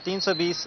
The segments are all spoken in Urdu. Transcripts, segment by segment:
320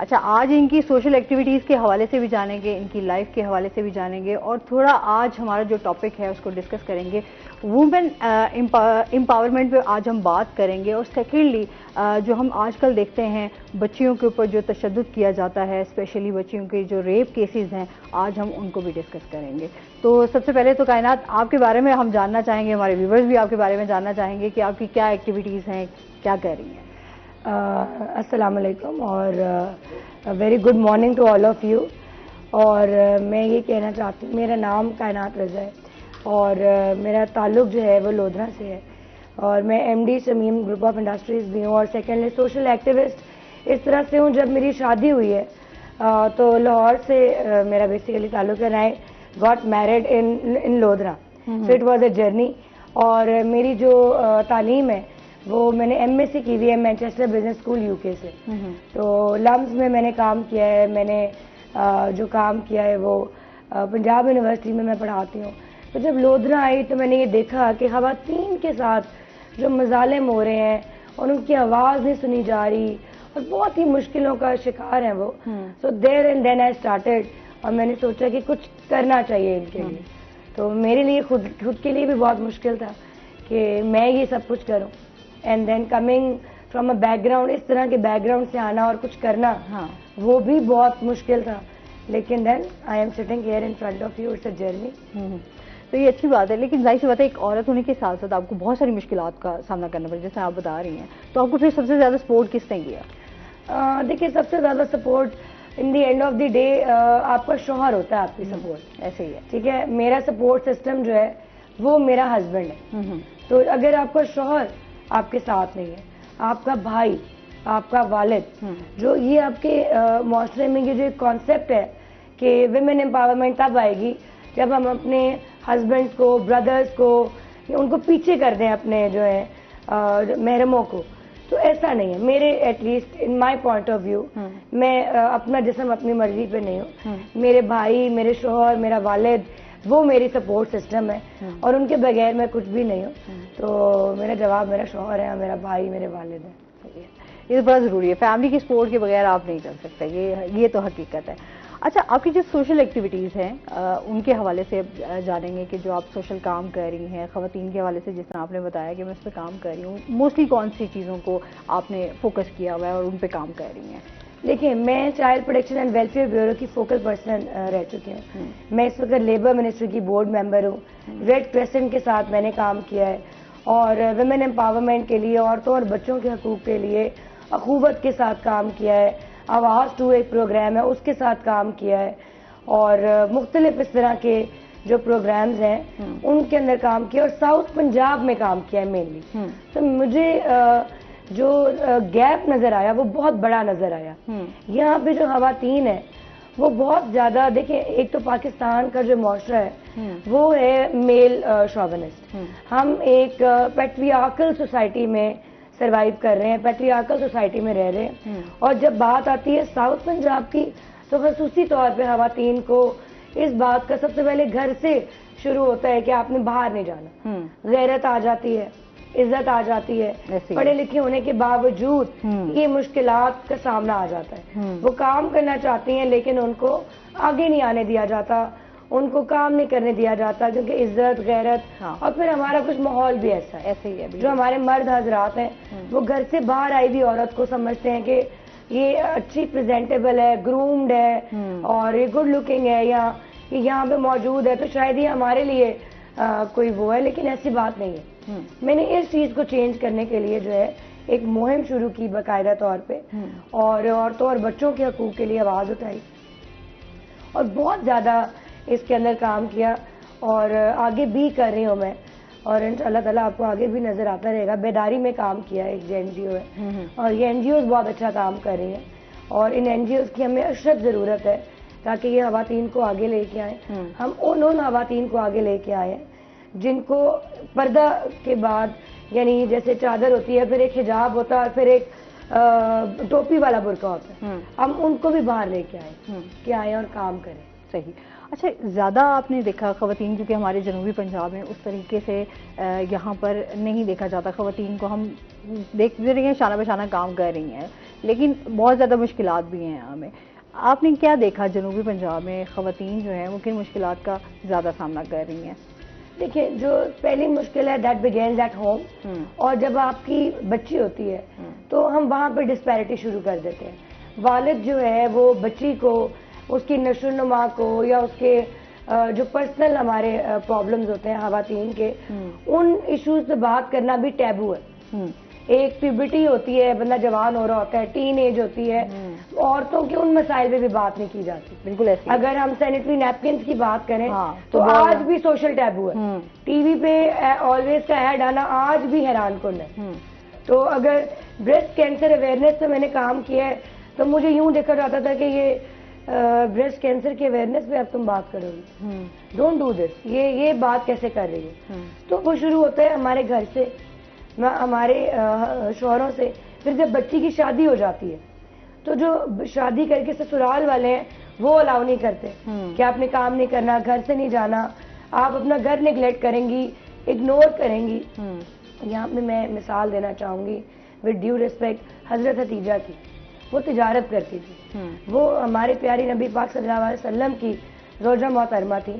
اچھا، آج ان کی سوشل ایکٹیویٹیز کے حوالے سے بھی جانیں گے، ان کی لائف کے حوالے سے بھی جانیں گے، اور تھوڑا آج ہمارا جو ٹاپک ہے اس کو ڈسکس کریں گے. وومن امپاورمنٹ پہ آج ہم بات کریں گے. اور سیکنڈلی جو ہم آج کل دیکھتے ہیں بچیوں کے اوپر جو تشدد کیا جاتا ہے، اسپیشلی بچیوں کے جو ریپ کیسز ہیں، آج ہم ان کو بھی ڈسکس کریں گے. تو سب سے پہلے تو کائنات، آپ کے بارے میں ہم جاننا چاہیں گے، ہمارے ویورز بھی آپ کے بارے میں جاننا چاہیں گے کہ آپ کی کیا ایکٹیویٹیز ہیں، کیا کر رہی ہیں. السلام علیکم اور very good morning to all of you. اور میں یہ کہنا چاہتی ہوں، میرا نام کائنات رضا ہے اور میرا تعلق جو ہے وہ لودھرا سے ہے، اور میں M D Shamim group of industries بھی ہوں، اور سیکنڈلی سوشل ایکٹیوسٹ اس طرح سے ہوں. جب میری شادی ہوئی ہے تو لاہور سے میرا بیسیکلی تعلق ہے. I got married in Lodhra, so it was a journey. اور میری جو تعلیم ہے وہ میں نے ایم ایس سی کی ہوئی ہے مینچسٹر بزنس اسکول یو کے سے. تو لمز میں نے کام کیا ہے. میں نے جو کام کیا ہے وہ پنجاب یونیورسٹی میں پڑھاتی ہوں. تو جب لودھرا آئی تو میں نے یہ دیکھا کہ خواتین کے ساتھ جو مظالم ہو رہے ہیں اور ان کی آواز نہیں سنی جا رہی اور بہت ہی مشکلوں کا شکار ہیں وہ. سو there and then I started, اور میں نے سوچا کہ کچھ کرنا چاہیے ان کے لیے. تو میرے لیے خود کے لیے بھی بہت مشکل تھا کہ میں یہ سب کچھ کروں. And then coming from a background, اس طرح کے بیک گراؤنڈ سے آنا اور کچھ کرنا، وہ بھی بہت مشکل تھا. لیکن then I am sitting here in front of you, it's a journey. تو یہ اچھی بات ہے، لیکن ظاہر سی بات ہے ایک عورت ہونے کے ساتھ ساتھ آپ کو بہت ساری مشکلات کا سامنا کرنا پڑا، جیسے آپ بتا رہی ہیں. تو آپ کو پھر سب سے زیادہ سپورٹ کس نے کیا؟ دیکھیے، سب سے زیادہ support in the end of the day آپ کا شوہر ہوتا ہے، آپ کی سپورٹ. ایسے ہی ہے. ٹھیک ہے، میرا سپورٹ سسٹم جو ہے وہ میرا ہسبینڈ ہے. تو اگر آپ کا شوہر آپ کے ساتھ نہیں ہے، آپ کا بھائی، آپ کا والد، جو یہ آپ کے معاشرے میں یہ جو ایک کانسیپٹ ہے کہ ویمن امپاورمنٹ تب آئے گی جب ہم اپنے ہسبینڈ کو، بردرز کو، ان کو پیچھے کر دیں، اپنے جو ہے محرموں کو. تو ایسا نہیں ہے. میرے at least in my point of view, میں اپنا جسم اپنی مرضی پہ نہیں ہوں. میرے بھائی، میرے شوہر، میرا والد، وہ میری سپورٹ سسٹم ہے، اور ان کے بغیر میں کچھ بھی نہیں ہوں. تو میرا جواب میرا شوہر ہے، میرا بھائی، میرے والد ہیں. یہ تو بہت ضروری ہے، فیملی کی سپورٹ کے بغیر آپ نہیں چل سکتے، یہ تو حقیقت ہے. اچھا، آپ کی جو سوشل ایکٹیویٹیز ہیں ان کے حوالے سے جانیں گے کہ جو آپ سوشل کام کر رہی ہیں خواتین کے حوالے سے، جس طرح آپ نے بتایا کہ میں اس پہ کام کر رہی ہوں، موسٹلی کون سی چیزوں کو آپ نے فوکس کیا ہوا ہے اور ان پہ کام کر رہی ہیں؟ دیکھیں، میں child protection and welfare bureau کی فوکل پرسن رہ چکی ہوں. میں اس وقت لیبر منسٹری کی بورڈ ممبر ہوں. ریڈ کریسنٹ کے ساتھ میں نے کام کیا ہے، اور ویمن امپاورمنٹ کے لیے، عورتوں اور بچوں کے حقوق کے لیے اخوت کے ساتھ کام کیا ہے. آواز 2 ایک پروگرام ہے، اس کے ساتھ کام کیا ہے، اور مختلف اس طرح کے جو پروگرامز ہیں ان کے اندر کام کیا، اور ساؤتھ پنجاب میں کام کیا ہے مینلی. تو مجھے جو گیپ نظر آیا وہ بہت بڑا نظر آیا. یہاں پہ جو خواتین ہیں وہ بہت زیادہ، دیکھیں، ایک تو پاکستان کا جو معاشرہ ہے وہ ہے میل شوونسٹ. ہم ایک پیٹریارکل سوسائٹی میں سروائیو کر رہے ہیں، پیٹریارکل سوسائٹی میں رہ رہے ہیں. اور جب بات آتی ہے ساؤتھ پنجاب کی تو خصوصی طور پہ خواتین کو اس بات کا سب سے پہلے گھر سے شروع ہوتا ہے کہ آپ نے باہر نہیں جانا. غیرت آ جاتی ہے، عزت آ جاتی ہے. پڑھے لکھے ہونے کے باوجود یہ مشکلات کا سامنا آ جاتا ہے. وہ کام کرنا چاہتی ہیں لیکن ان کو آگے نہیں آنے دیا جاتا، ان کو کام نہیں کرنے دیا جاتا، کیونکہ عزت، غیرت، اور پھر ہمارا کچھ ماحول بھی ایسا ہے. ایسے ہی ہے. جو ہمارے مرد حضرات ہیں وہ گھر سے باہر آئی ہوئی عورت کو سمجھتے ہیں کہ یہ اچھی پریزنٹیبل ہے، گرومڈ ہے، اور یہ گڈ لکنگ ہے، یا یہاں پہ موجود ہے تو شاید یہ ہمارے لیے کوئی وہ ہے. لیکن ایسی بات نہیں ہے. میں نے اس چیز کو چینج کرنے کے لیے جو ہے ایک مہم شروع کی باقاعدہ طور پہ، اور عورتوں اور بچوں کے حقوق کے لیے آواز اٹھائی، اور بہت زیادہ اس کے اندر کام کیا، اور آگے بھی کر رہی ہوں میں. اور اللہ تعالیٰ آپ کو آگے بھی نظر آتا رہے گا. بیداری میں کام کیا ہے، ایک این جی او ہے، اور یہ این جی اوز بہت اچھا کام کر رہی ہیں، اور ان این جی اوز کی ہمیں اشد ضرورت ہے تاکہ یہ خواتین کو آگے لے کے آئیں. ہم ان خواتین کو آگے لے کے آئے ہیں جن کو پردہ کے بعد، یعنی جیسے چادر ہوتی ہے، پھر ایک حجاب ہوتا ہے، اور پھر ایک ٹوپی والا برقع ہوتا ہے، ہم ان کو بھی باہر لے کے آئیں کہ آئیں اور کام کریں. صحیح. اچھا، زیادہ آپ نے دیکھا خواتین، کیونکہ ہمارے جنوبی پنجاب میں اس طریقے سے یہاں پر نہیں دیکھا جاتا. خواتین کو ہم دیکھتے رہے ہیں شانہ بہ شانہ کام کر رہی ہیں، لیکن بہت زیادہ مشکلات بھی ہیں ہمیں. آپ نے کیا دیکھا جنوبی پنجاب میں خواتین جو ہیں وہ کن مشکلات کا زیادہ سامنا کر رہی ہیں؟ دیکھیں, جو پہلی مشکل ہے دیٹ بگینز ایٹ ہوم, اور جب آپ کی بچی ہوتی ہے تو ہم وہاں پہ ڈسپیرٹی شروع کر دیتے ہیں. والد جو ہے وہ بچی کو, اس کی نشو و نما کو, یا اس کے جو پرسنل ہمارے پرابلمز ہوتے ہیں خواتین کے, ان ایشوز پہ بات کرنا بھی ٹیبو ہے. ایک پیوبرٹی ہوتی ہے, بندہ جوان ہو رہا ہوتا ہے, ٹین ایج ہوتی ہے, عورتوں کے ان مسائل پہ بھی بات نہیں کی جاتی. بالکل ایسے. اگر ہم سینیٹری نیپکنس کی بات کریں تو آج بھی سوشل ٹیبو ہے. ٹی وی پہ آلویز کا ایڈ آنا آج بھی حیران کن ہے. تو اگر بریسٹ کینسر اویئرنیس پہ میں نے کام کیا ہے تو مجھے یوں دیکھا جاتا تھا کہ یہ بریسٹ کینسر کے اویئرنیس پہ اب تم بات کرو گی, ڈونٹ ڈو دس, یہ بات کیسے کر رہی ہے. تو وہ شروع ہوتا ہے ہمارے گھر سے, ہمارے شوہروں سے. پھر جب بچی کی شادی ہو جاتی ہے تو جو شادی کر کے سسرال والے ہیں وہ الاؤ نہیں کرتے کہ آپ نے کام نہیں کرنا, گھر سے نہیں جانا, آپ اپنا گھر نگلیکٹ کریں گی, اگنور کریں گی. یہاں پہ میں مثال دینا چاہوں گی ود ڈیو ریسپیکٹ حضرت حتیجہ کی. وہ تجارت کرتی تھی, وہ ہمارے پیاری نبی پاک صلی اللہ علیہ وسلم کی زوجہ محترمہ تھی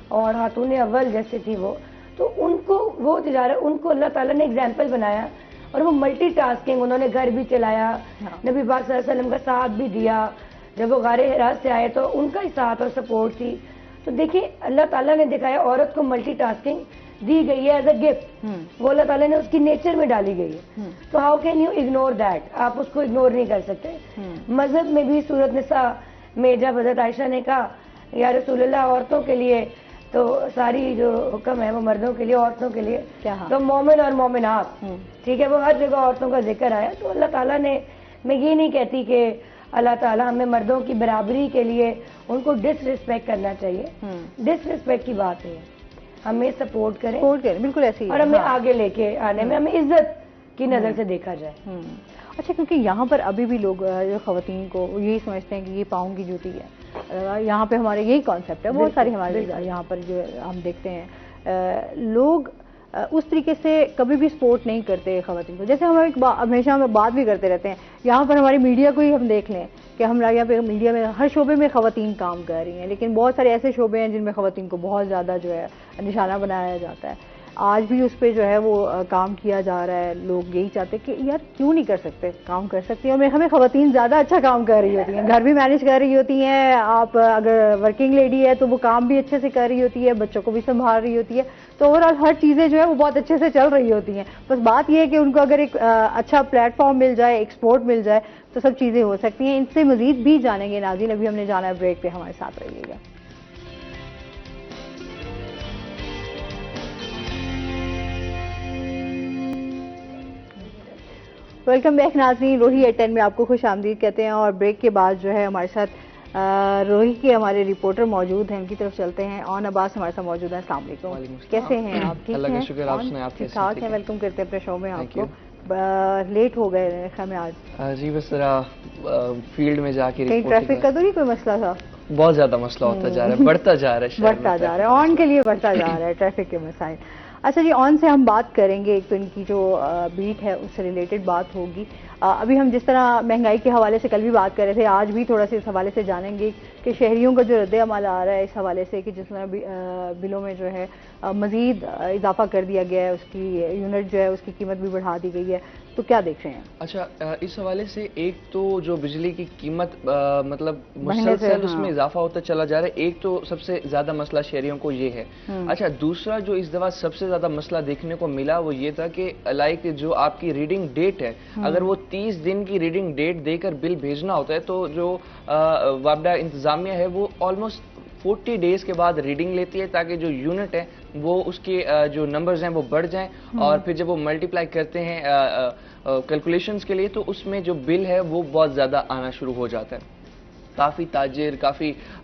اور خاتون اول جیسے تھی وہ. تو ان کو وہ تجارت, ان کو اللہ تعالیٰ نے ایگزامپل بنایا, اور وہ ملٹی ٹاسکنگ, انہوں نے گھر بھی چلایا, نبی پاک صلی اللہ علیہ وسلم کا ساتھ بھی دیا. جب وہ غار حرا سے آئے تو ان کا ہی ساتھ اور سپورٹ تھی. تو دیکھیں اللہ تعالیٰ نے دکھایا عورت کو ملٹی ٹاسکنگ دی گئی ہے ایز اے گفٹ, وہ اللہ تعالیٰ نے اس کی نیچر میں ڈالی گئی ہے. تو how can you ignore that, آپ اس کو اگنور نہیں کر سکتے. مذہب میں بھی سورۃ نساء میں جب حضرت عائشہ نے کہا یا رسول اللہ عورتوں کے لیے تو ساری جو حکم ہے وہ مردوں کے لیے, عورتوں کے لیے, تو مومن اور مومنات, ٹھیک ہے, وہ ہر جگہ عورتوں کا ذکر آیا. تو اللہ تعالیٰ نے, میں یہ نہیں کہتی کہ اللہ تعالیٰ ہمیں مردوں کی برابری کے لیے ان کو ڈس ریسپیکٹ کرنا چاہیے, ڈس ریسپیکٹ کی بات ہے, ہمیں سپورٹ کریں, بالکل ایسے, اور ہمیں آگے لے کے آنے میں ہمیں عزت کی نظر سے دیکھا جائے. اچھا, کیونکہ یہاں پر ابھی بھی لوگ جو خواتین کو یہی سمجھتے ہیں کہ یہ پاؤں کی جوتی ہے. یہاں پہ ہمارے یہی کانسیپٹ ہے, بہت ساری ہمارے یہاں پر جو ہم دیکھتے ہیں لوگ اس طریقے سے کبھی بھی سپورٹ نہیں کرتے خواتین کو. جیسے ہم ہمیشہ ہم بات بھی کرتے رہتے ہیں, یہاں پر ہماری میڈیا کو ہی ہم دیکھ لیں کہ ہم یہاں پہ میڈیا میں ہر شعبے میں خواتین کام کر رہی ہیں, لیکن بہت سارے ایسے شعبے ہیں جن میں خواتین کو بہت زیادہ جو ہے نشانہ بنایا جاتا ہے. آج بھی اس پہ جو ہے وہ کام کیا جا رہا ہے. لوگ یہی چاہتے کہ یار کیوں نہیں کر سکتے, کام کر سکتی ہیں. ہمیں خواتین زیادہ اچھا کام کر رہی ہوتی ہیں, گھر بھی مینیج کر رہی ہوتی ہیں. آپ اگر ورکنگ لیڈی ہے تو وہ کام بھی اچھے سے کر رہی ہوتی ہے, بچوں کو بھی سنبھال رہی ہوتی ہے. تو اوور آل ہر چیزیں جو ہے وہ بہت اچھے سے چل رہی ہوتی ہیں. بس بات یہ ہے کہ ان کو اگر ایک اچھا پلیٹ فارم مل جائے, ایک سپورٹ مل جائے تو سب چیزیں ہو سکتی ہیں. ان سے مزید بھی جانیں گے ناظرین, ابھی ہم نے جانا ہے بریک پہ, ہمارے ساتھ رہیے گا. ویلکم بیک ناظرین, روہی ایٹ 10 میں آپ کو خوش آمدید کہتے ہیں. اور بریک کے بعد جو ہے ہمارے ساتھ روہی کے ہمارے رپورٹر موجود ہیں, ان کی طرف چلتے ہیں. اون عباس ہمارے ساتھ موجود ہیں. السلام علیکم, کیسے ہیں آپ؟ ٹھیک ہیں, اللہ کا شکر, آپ سنائیں, آپ ٹھیک ٹھاک ہیں. ویلکم کرتے ہیں اپنے شو میں آپ کو. لیٹ ہو گئے خیر میں آج. جی بس ذرا فیلڈ میں جا کے کہیں ٹریفک کا تو نہیں کوئی مسئلہ تھا؟ بہت زیادہ مسئلہ ہوتا جا رہا ہے, بڑھتا جا رہا ہے, آن کے لیے بڑھتا جا رہا ہے ٹریفک کے مسائل. اچھا جی, آن سے ہم بات کریں گے. ایک تو ان کی جو بیٹ ہے اس سے ریلیٹڈ بات ہوگی. ابھی ہم جس طرح مہنگائی کے حوالے سے کل بھی بات کر رہے تھے, آج بھی تھوڑا سا اس حوالے سے جانیں گے کہ شہریوں کا جو رد عمل آ رہا ہے اس حوالے سے کہ جس طرح بلوں میں جو ہے مزید اضافہ کر دیا گیا ہے, اس کی یونٹ جو ہے اس کی قیمت بھی بڑھا دی گئی ہے. تو کیا دیکھ رہے ہیں؟ اچھا, اس حوالے سے ایک تو جو بجلی کی قیمت مطلب مسلسل اس میں اضافہ ہوتا چلا جا رہا ہے, ایک تو سب سے زیادہ مسئلہ شہریوں کو یہ ہے. اچھا, دوسرا جو اس دفعہ سب سے زیادہ مسئلہ دیکھنے کو ملا وہ یہ تھا کہ لائک جو آپ کی ریڈنگ ڈیٹ ہے, اگر وہ 30 دن کی ریڈنگ ڈیٹ دے کر بل بھیجنا ہوتا ہے تو جو وابڈہ انتظامیہ ہے وہ آلموسٹ 40 ڈیز کے بعد ریڈنگ لیتی ہے تاکہ جو یونٹ ہے وہ اس کے جو نمبرز ہیں وہ بڑھ جائیں, اور پھر جب وہ ملٹیپلائی کرتے ہیں کیلکولیشنز کے لیے تو اس میں جو بل ہے وہ بہت زیادہ آنا شروع ہو جاتا ہے. کافی تاجر, کافی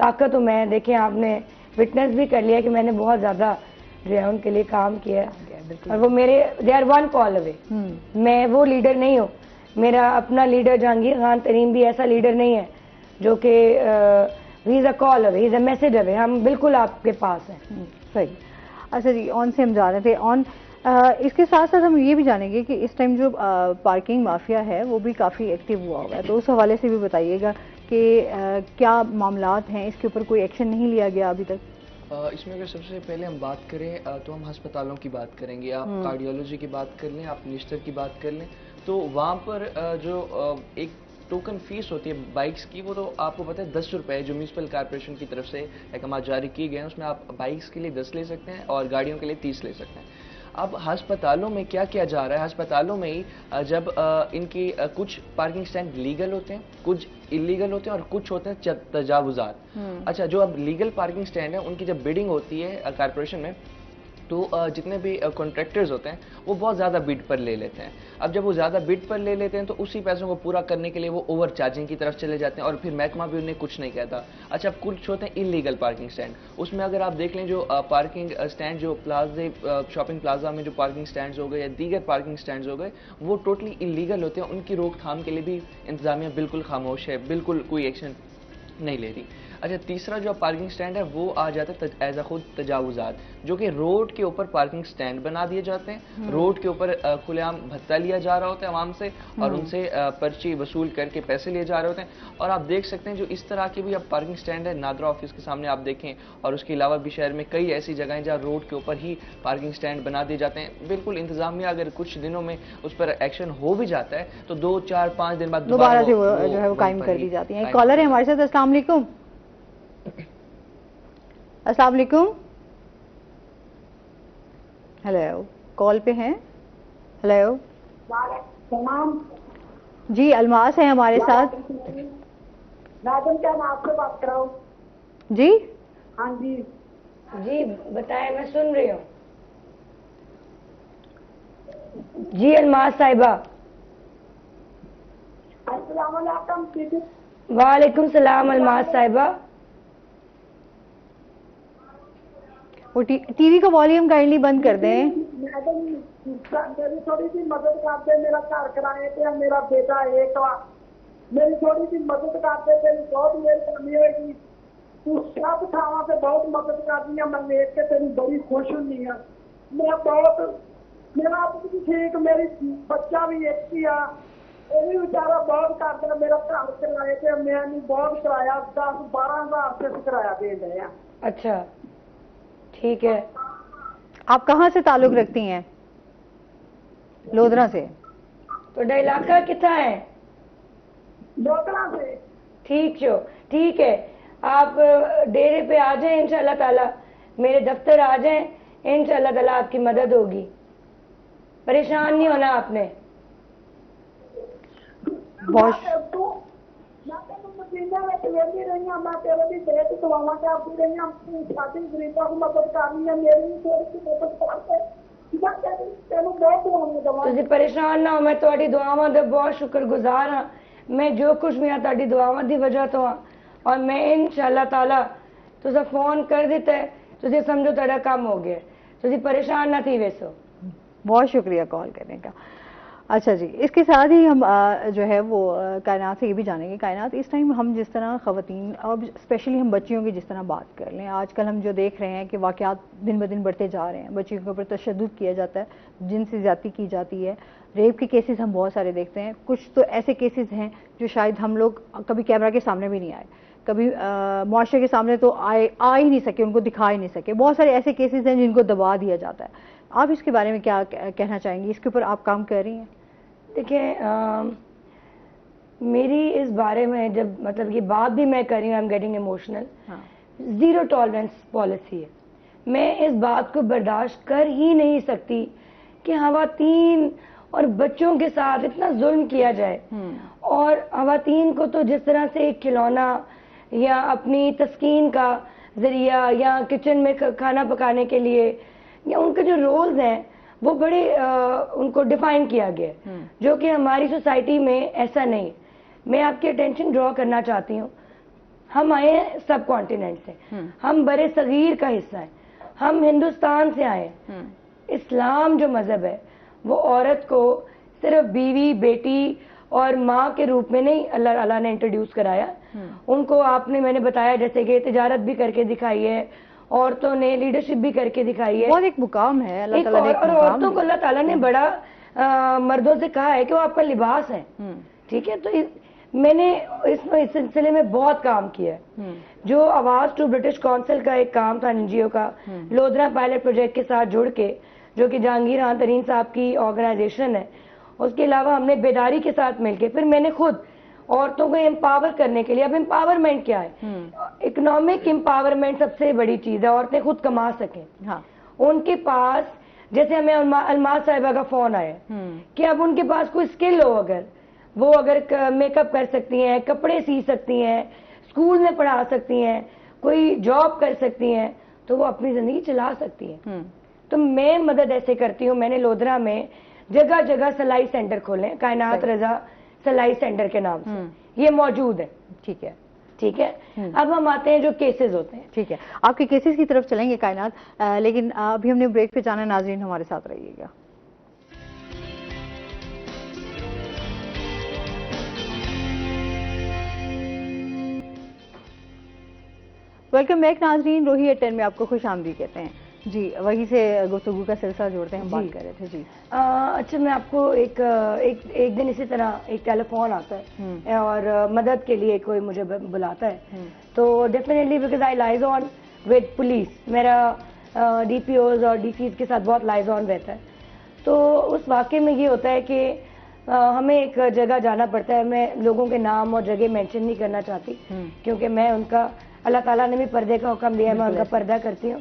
طاقت ہوں میں. دیکھیں آپ نے وٹنس بھی کر لیا کہ میں نے بہت زیادہ جو ہے ان کے لیے کام کیا ہے, اور وہ میرے دے آر ون کال اوے. میں وہ لیڈر نہیں ہوں. میرا اپنا لیڈر جہانگیر خان ترین بھی ایسا لیڈر نہیں ہے جو کہ ہی از اے کال اوے, ہی از اے میسج اوے. ہم بالکل آپ کے پاس ہیں. صحیح. اچھا جی, آن سے ہم جا رہے تھے. آن اس کے ساتھ ساتھ ہم یہ بھی جانیں گے کہ اس ٹائم جو پارکنگ مافیا ہے وہ بھی کافی ایکٹیو ہوا ہوا ہے, تو اس حوالے سے بھی بتائیے گا کہ کیا معاملات ہیں, اس کے اوپر کوئی ایکشن نہیں لیا گیا ابھی تک؟ اس میں اگر سب سے پہلے ہم بات کریں تو ہم ہسپتالوں کی بات کریں گے. آپ کارڈیولوجی کی بات کر لیں, آپ منسٹر کی بات کر لیں, تو وہاں پر جو ایک ٹوکن فیس ہوتی ہے بائکس کی, وہ تو آپ کو پتہ ہے 10 روپے جو میونسپل کارپوریشن کی طرف سے احکامات جاری کیے گئے ہیں, اس میں آپ بائکس کے لیے 10 لے سکتے ہیں اور گاڑیوں کے لیے 30 لے سکتے ہیں. اب ہسپتالوں میں کیا کیا جا رہا ہے, ہسپتالوں میں ہی جب ان کی کچھ پارکنگ سٹینڈ لیگل ہوتے ہیں, کچھ انلیگل ہوتے ہیں اور کچھ ہوتے ہیں تجاوزات. اچھا, جو اب لیگل پارکنگ سٹینڈ ہے ان کی جب بیڈنگ ہوتی ہے کارپوریشن میں, تو جتنے بھی کانٹریکٹرز ہوتے ہیں وہ بہت زیادہ بڈ پر لے لیتے ہیں. اب جب وہ زیادہ بڈ پر لے لیتے ہیں تو اسی پیسوں کو پورا کرنے کے لیے وہ اوور چارجنگ کی طرف چلے جاتے ہیں, اور پھر محکمہ بھی انہیں کچھ نہیں کہتا. اچھا, اب کچھ ہوتے ہیں انلیگل پارکنگ سٹینڈ. اس میں اگر آپ دیکھ لیں جو پارکنگ سٹینڈ جو شاپنگ پلازا میں جو پارکنگ سٹینڈز ہو گئے یا دیگر پارکنگ سٹینڈز ہو گئے, وہ ٹوٹلی انلیگل ہوتے ہیں. ان کی روک تھام کے لیے بھی انتظامیہ بالکل خاموش ہے, بالکل کوئی ایکشن نہیں لے رہی. اچھا, تیسرا جو پارکنگ سٹینڈ ہے وہ آ جاتا ہے ایز اے خود تجاوزات, جو کہ روڈ کے اوپر پارکنگ سٹینڈ بنا دیے جاتے ہیں. روڈ کے اوپر کھلے عام بھتہ لیا جا رہا ہوتا ہے عوام سے, اور ان سے پرچی وصول کر کے پیسے لیے جا رہے ہوتے ہیں. اور آپ دیکھ سکتے ہیں جو اس طرح کے بھی اب پارکنگ سٹینڈ ہے نادرا آفس کے سامنے آپ دیکھیں, اور اس کے علاوہ بھی شہر میں کئی ایسی جگہیں جہاں روڈ کے اوپر ہی پارکنگ سٹینڈ بنا دیے جاتے ہیں. بالکل انتظامیہ اگر کچھ دنوں میں اس پر ایکشن ہو بھی جاتا ہے تو 2 4 5 دن بعد دوبارہ سے جو ہے وہ قائم کر دی جاتی ہیں. کالر ہے ہمارے ساتھ. السلام علیکم. السلام علیکم. ہیلو, کال پہ ہیں. ہیلو, جی الماس ہیں ہمارے ساتھ. ناظم کیا میں آپ سے بات کر رہا ہوں؟ جی ہاں جی جی بتائیں, میں سن رہی ہوں. جی الماس صاحبہ. السلام علیکم. وعلیکم السلام الماس صاحبہ. وہ ٹی وی کا والیوم کائنڈلی بند کر دیں. میری تھوڑی سی مدد کر دے, میرا گھر کرائے پہ میرا بیٹا ایک, میری تھوڑی سی مدد کر دے, تیری بہت مہربانی ہوگی. تو سب تھاواں سے بہت مدد کرنی ہے, میں دیکھ کے تیری بڑی خوش ہونی ہے. میں بہت, میرا بھی ٹھیک, میری بچہ بھی ایک ہی ہے, یہ بھی بیچارہ بہت کرتا. میرا گھر کرائے پہ میں بہت کرایہ 10-12 ہزار سے کرایہ دے رہے ہیں. اچھا ٹھیک ہے. آپ کہاں سے تعلق رکھتی ہیں؟ لودھرا سے. تو علاقہ کتنا ہے؟ لودھرا سے. ٹھیک ہے, آپ ڈیرے پہ آ جائیں انشاءاللہ تعالی, میرے دفتر آ جائیں, انشاءاللہ تعالی آپ کی مدد ہوگی. پریشان نہیں ہونا آپ نے. تسی پریشان نہ ہو, میں تہاڈی دعاواں دے بہت شکر گزار ہاں. میں جو کچھ بھی ہاں تہاڈی دعاواں دی وجہ تو ہاں, اور میں انشاءاللہ تعالی تسا فون کر دیتا ہے, تسی سمجھو تہاڈا کام ہو گیا. تسی پریشان نہ تھی ویسو. بہت شکریہ کال کرنے کا. اچھا جی, اس کے ساتھ ہی ہم جو ہے وہ کائنات سے یہ بھی جانیں گے. کائنات, اس ٹائم ہم جس طرح خواتین اور اسپیشلی ہم بچیوں کی جس طرح بات کر لیں, آج کل ہم جو دیکھ رہے ہیں کہ واقعات دن بدن بڑھتے جا رہے ہیں, بچیوں کے اوپر تشدد کیا جاتا ہے, جنسی زیادتی کی جاتی ہے, ریپ کے کیسز ہم بہت سارے دیکھتے ہیں. کچھ تو ایسے کیسز ہیں جو شاید ہم لوگ کبھی کیمرہ کے سامنے بھی نہیں آئے, کبھی معاشرے کے سامنے تو آ ہی نہیں سکے, ان کو دکھا ہی نہیں سکے. بہت سارے ایسے کیسز ہیں جن کو دبا دیا جاتا ہے. آپ اس کے بارے میں کیا کہنا چاہیں گی؟ اس کے اوپر آپ کام کر رہی ہیں؟ دیکھیں, میری اس بارے میں جب مطلب یہ بات بھی میں کر رہی ہوں, I am getting emotional. 0 tolerance policy ہے. میں اس بات کو برداشت کر ہی نہیں سکتی کہ خواتین اور بچوں کے ساتھ اتنا ظلم کیا جائے, اور خواتین کو تو جس طرح سے ایک کھلونا یا اپنی تسکین کا ذریعہ یا کچن میں کھانا پکانے کے لیے, یا ان کے جو رولز ہیں وہ بڑے ان کو ڈیفائن کیا گیا, جو کہ ہماری سوسائٹی میں ایسا نہیں. میں آپ کی اٹینشن ڈرا کرنا چاہتی ہوں, ہم آئے ہیں سب کانٹیننٹ سے, ہم برے صغیر کا حصہ ہیں, ہم ہندوستان سے آئے ہیں. اسلام جو مذہب ہے وہ عورت کو صرف بیوی, بیٹی اور ماں کے روپ میں نہیں اللہ تعالیٰ نے انٹروڈیوس کرایا. ان کو آپ نے, میں نے بتایا جیسے کہ تجارت بھی کر کے دکھائی ہے, عورتوں نے لیڈرشپ بھی کر کے دکھائی ہے, بہت ایک مقام ہے اللہ تعالیٰ نے, اور عورتوں کو اللہ تعالیٰ نے بڑا مردوں سے کہا ہے کہ وہ آپ کا لباس ہے. ٹھیک ہے, تو میں نے اس سلسلے میں بہت کام کیا ہے. جو آواز ٹو برٹش کونسل کا ایک کام تھا NGO کا, لودھرا پائلٹ پروجیکٹ کے ساتھ جڑ کے, جو کہ جہانگیر خان ترین صاحب کی آرگنائزیشن ہے, اس کے علاوہ ہم نے بیداری کے ساتھ مل کے, پھر میں نے خود عورتوں کو امپاور کرنے کے لیے, اب امپاورمنٹ کیا ہے, اکنامک امپاورمنٹ سب سے بڑی چیز ہے, عورتیں خود کما سکیں. ان کے پاس جیسے ہمیں الماس صاحبہ کا فون آیا کہ اب ان کے پاس کوئی اسکل ہو, اگر وہ اگر میک اپ کر سکتی ہیں, کپڑے سی سکتی ہیں, اسکول میں پڑھا سکتی ہیں, کوئی جاب کر سکتی ہیں, تو وہ اپنی زندگی چلا سکتی ہیں. تو میں مدد ایسے کرتی ہوں. میں نے لودھرا میں جگہ جگہ سلائی سینٹر کھولے, کائنات رضا سلائی سینٹر کے نام سے, یہ موجود ہے. ٹھیک ہے, ٹھیک ہے. اب ہم آتے ہیں جو کیسز ہوتے ہیں. ٹھیک ہے, آپ کے کیسز کی طرف چلیں گے کائنات, لیکن ابھی ہم نے بریک پہ جانا ہے. ناظرین ہمارے ساتھ رہیے گا. ویلکم بیک ناظرین, روہی ایٹ 10 میں آپ کو خوش آمدید کہتے ہیں. جی, وہی سے گفتگو کا سلسلہ جوڑتے ہیں, ہم بات کر رہے تھے. جی اچھا, میں آپ کو ایک دن اسی طرح ایک ٹیلی فون آتا ہے اور مدد کے لیے کوئی مجھے بلاتا ہے, تو definitely because I لائز on with police, میرا DPOs اور DCs کے ساتھ بہت لائز آن رہتا ہے. تو اس واقعے میں یہ ہوتا ہے کہ ہمیں ایک جگہ جانا پڑتا ہے. میں لوگوں کے نام اور جگہ مینشن نہیں کرنا چاہتی, کیونکہ میں ان کا, اللہ تعالیٰ نے بھی پردے کا حکم دیا ہے, میں ان کا پردہ کرتی ہوں.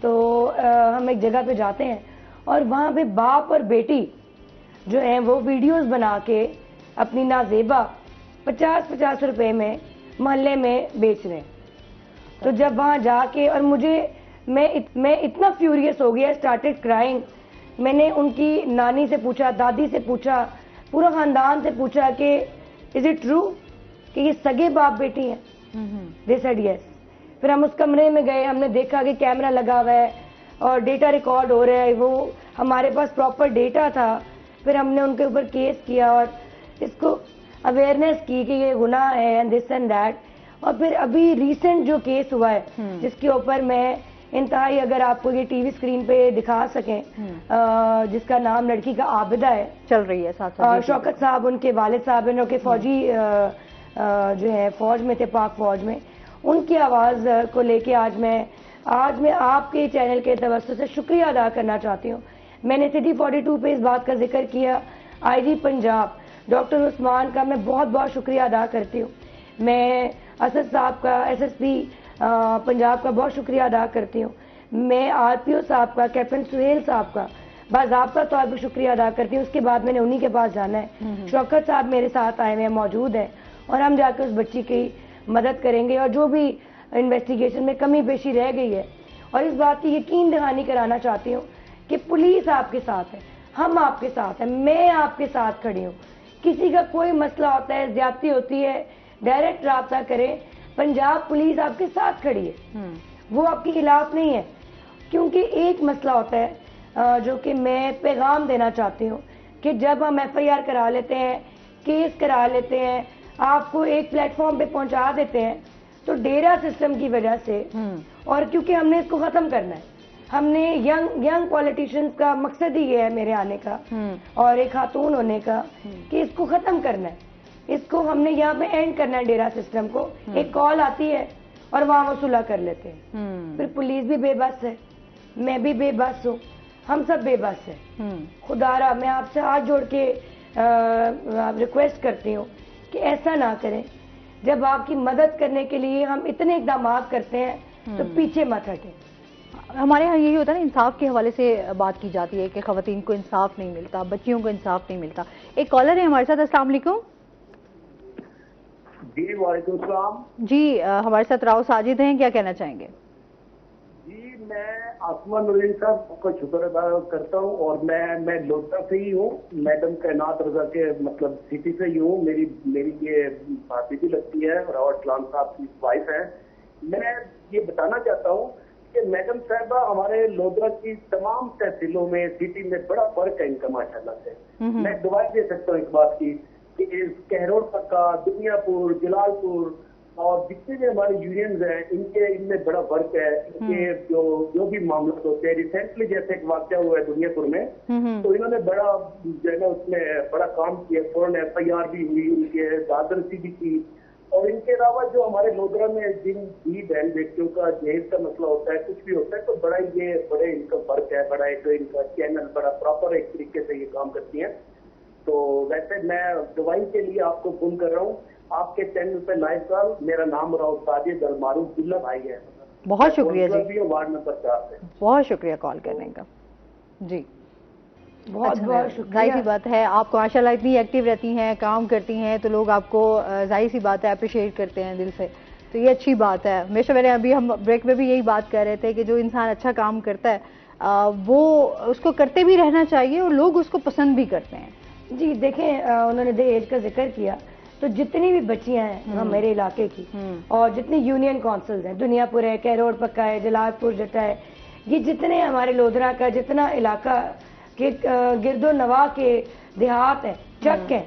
تو ہم ایک جگہ پہ جاتے ہیں اور وہاں پہ باپ اور بیٹی جو ہیں وہ ویڈیوز بنا کے اپنی نازیبا 50 روپے میں محلے میں بیچ رہے ہیں. تو جب وہاں جا کے, اور میں اتنا فیوریس ہو گیا, اسٹارٹڈ کرائنگ. میں نے ان کی نانی سے پوچھا, دادی سے پوچھا, پورا خاندان سے پوچھا کہ از اٹ ٹرو کہ یہ سگے باپ بیٹی ہیں؟ They said yes. پھر ہم اس کمرے میں گئے, ہم نے دیکھا کہ کیمرہ لگا ہوا ہے اور ڈیٹا ریکارڈ ہو رہا ہے, وہ ہمارے پاس پراپر ڈیٹا تھا. پھر ہم نے ان کے اوپر کیس کیا اور اس کو اویئرنیس کی کہ یہ گناہ ہے اینڈ دس اینڈ دیٹ. اور پھر ابھی ریسنٹ جو کیس ہوا ہے جس کے اوپر میں انتہائی, اگر آپ کو یہ ٹی وی اسکرین پہ دکھا سکیں, جس کا نام لڑکی کا عابدہ ہے, چل رہی ہے ساتھ شوکت صاحب, ان کے والد صاحب ہیں جو کہ فوجی جو ہے فوج میں تھے, پاک فوج میں. ان کی آواز کو لے کے آج میں آپ کے چینل کے توسط سے شکریہ ادا کرنا چاہتی ہوں. میں نے سٹی 42 پہ اس بات کا ذکر کیا. IG پنجاب ڈاکٹر عثمان کا میں بہت بہت شکریہ ادا کرتی ہوں. میں اسد صاحب کا, SSP پنجاب کا بہت شکریہ ادا کرتی ہوں. میں RPO صاحب کا, کیپٹن سہیل صاحب کا باضابطہ طور پر شکریہ ادا کرتی ہوں. اس کے بعد میں نے انہی کے پاس جانا ہے. شوکت صاحب میرے ساتھ آئے ہوئے موجود ہیں اور ہم جا کے اس بچی کی مدد کریں گے, اور جو بھی انویسٹیگیشن میں کمی بیشی رہ گئی ہے. اور اس بات کی یقین دہانی کرانا چاہتی ہوں کہ پولیس آپ کے ساتھ ہے, ہم آپ کے ساتھ ہیں, میں آپ کے ساتھ کھڑی ہوں. کسی کا کوئی مسئلہ ہوتا ہے, زیادتی ہوتی ہے, ڈائریکٹ رابطہ کریں. پنجاب پولیس آپ کے ساتھ کھڑی ہے, وہ آپ کے خلاف نہیں ہے. کیونکہ ایک مسئلہ ہوتا ہے جو کہ میں پیغام دینا چاہتی ہوں کہ جب ہم FIR کرا لیتے ہیں, کیس کرا لیتے ہیں, آپ کو ایک پلیٹ فارم پہ پہنچا دیتے ہیں, تو ڈیرا سسٹم کی وجہ سے, اور کیونکہ ہم نے اس کو ختم کرنا ہے, ہم نے ینگ پولیٹیشینز کا مقصد ہی یہ ہے میرے آنے کا اور ایک خاتون ہونے کا کہ اس کو ختم کرنا ہے. اس کو ہم نے یہاں پہ اینڈ کرنا ہے ڈیرا سسٹم کو. ایک کال آتی ہے اور وہاں وہ صلح کر لیتے ہیں. پھر پولیس بھی بے بس ہے, میں بھی بے بس ہوں, ہم سب بے بس ہیں. خدا را میں آپ سے ہاتھ جوڑ کے ریکویسٹ کرتی ہوں کہ ایسا نہ کریں. جب آپ کی مدد کرنے کے لیے ہم اتنے اقدامات کرتے ہیں تو پیچھے مت ہٹیں. ہمارے ہاں یہی ہوتا ہے نا, انصاف کے حوالے سے بات کی جاتی ہے کہ خواتین کو انصاف نہیں ملتا, بچیوں کو انصاف نہیں ملتا. ایک کالر ہے ہمارے ساتھ. السلام علیکم. جی وعلیکم السلام. جی ہمارے ساتھ راؤ ساجد ہیں, کیا کہنا چاہیں گے؟ جی میں آسمان نورین صاحب کا شکر ادا کرتا ہوں، اور میں لوٹا سے ہی ہوں، میڈم کائنات رضا کے مطلب سٹی سے ہی ہوں، میری یہ بھابھی بھی لگتی ہے، راوت اسلام صاحب کی وائف ہے۔ میں یہ بتانا چاہتا ہوں کہ میڈم صاحبہ ہمارے لودرا کی تمام تحصیلوں میں سٹی میں بڑا فرق ہے ان کا ماشاءاللہ سے۔ میں گواہی دے سکتا ہوں اس بات کی کہ کہروڑ پکا، دنیا پور، جلال پور اور جتنے بھی ہمارے یونینز ہیں ان میں بڑا فرق ہے۔ ان کے جو بھی معاملات ہوتے ہیں، ریسنٹلی جیسے ایک واقعہ ہوا ہے دنیا پور میں، تو انہوں نے بڑا جو ہے نا اس میں بڑا کام کیا، فوراً FIR بھی ہوئی، ان کے دادرسی بھی کی۔ اور ان کے علاوہ جو ہمارے لودرا میں جن بھی بہن بیٹیوں کا جہیز کا مسئلہ ہوتا ہے، کچھ بھی ہوتا ہے، تو بڑے ان کا فرق ہے، بڑا ایک ان کا چینل بڑا پراپر ایک طریقے سے یہ کام کرتی ہیں۔ تو ویسے میں گواہی کے لیے آپ کو فون کر رہا ہوں، آپ کے چینل پہ لائیو کال، میرا نام راؤ ساجد المعروف بلّہ بھائی ہے۔ بہت شکریہ جی، وارڈ نمبر 4 سے بہت شکریہ کال کرنے کا جی۔ بہت بہت شکریہ۔ ظاہر سی بات ہے، آپ کو ماشاء اللہ اتنی ایکٹیو رہتی ہیں، کام کرتی ہیں، تو لوگ آپ کو ظاہر سی بات ہے اپریشیٹ کرتے ہیں دل سے، تو یہ اچھی بات ہے۔ ہمیشہ ابھی ہم بریک میں بھی یہی بات کر رہے تھے کہ جو انسان اچھا کام کرتا ہے وہ اس کو کرتے بھی رہنا چاہیے، اور لوگ اس کو پسند بھی کرتے ہیں۔ جی دیکھیں، انہوں نے دہیج کا ذکر کیا، تو جتنی بھی بچیاں ہیں میرے علاقے کی، اور جتنی یونین کونسلز ہیں، دنیا پور ہے، کہروڑ پکا ہے، جلال پور جٹا ہے، یہ جتنے ہمارے لودرا کا جتنا علاقہ کے گرد و نواح کے دیہات ہیں، چک ہیں،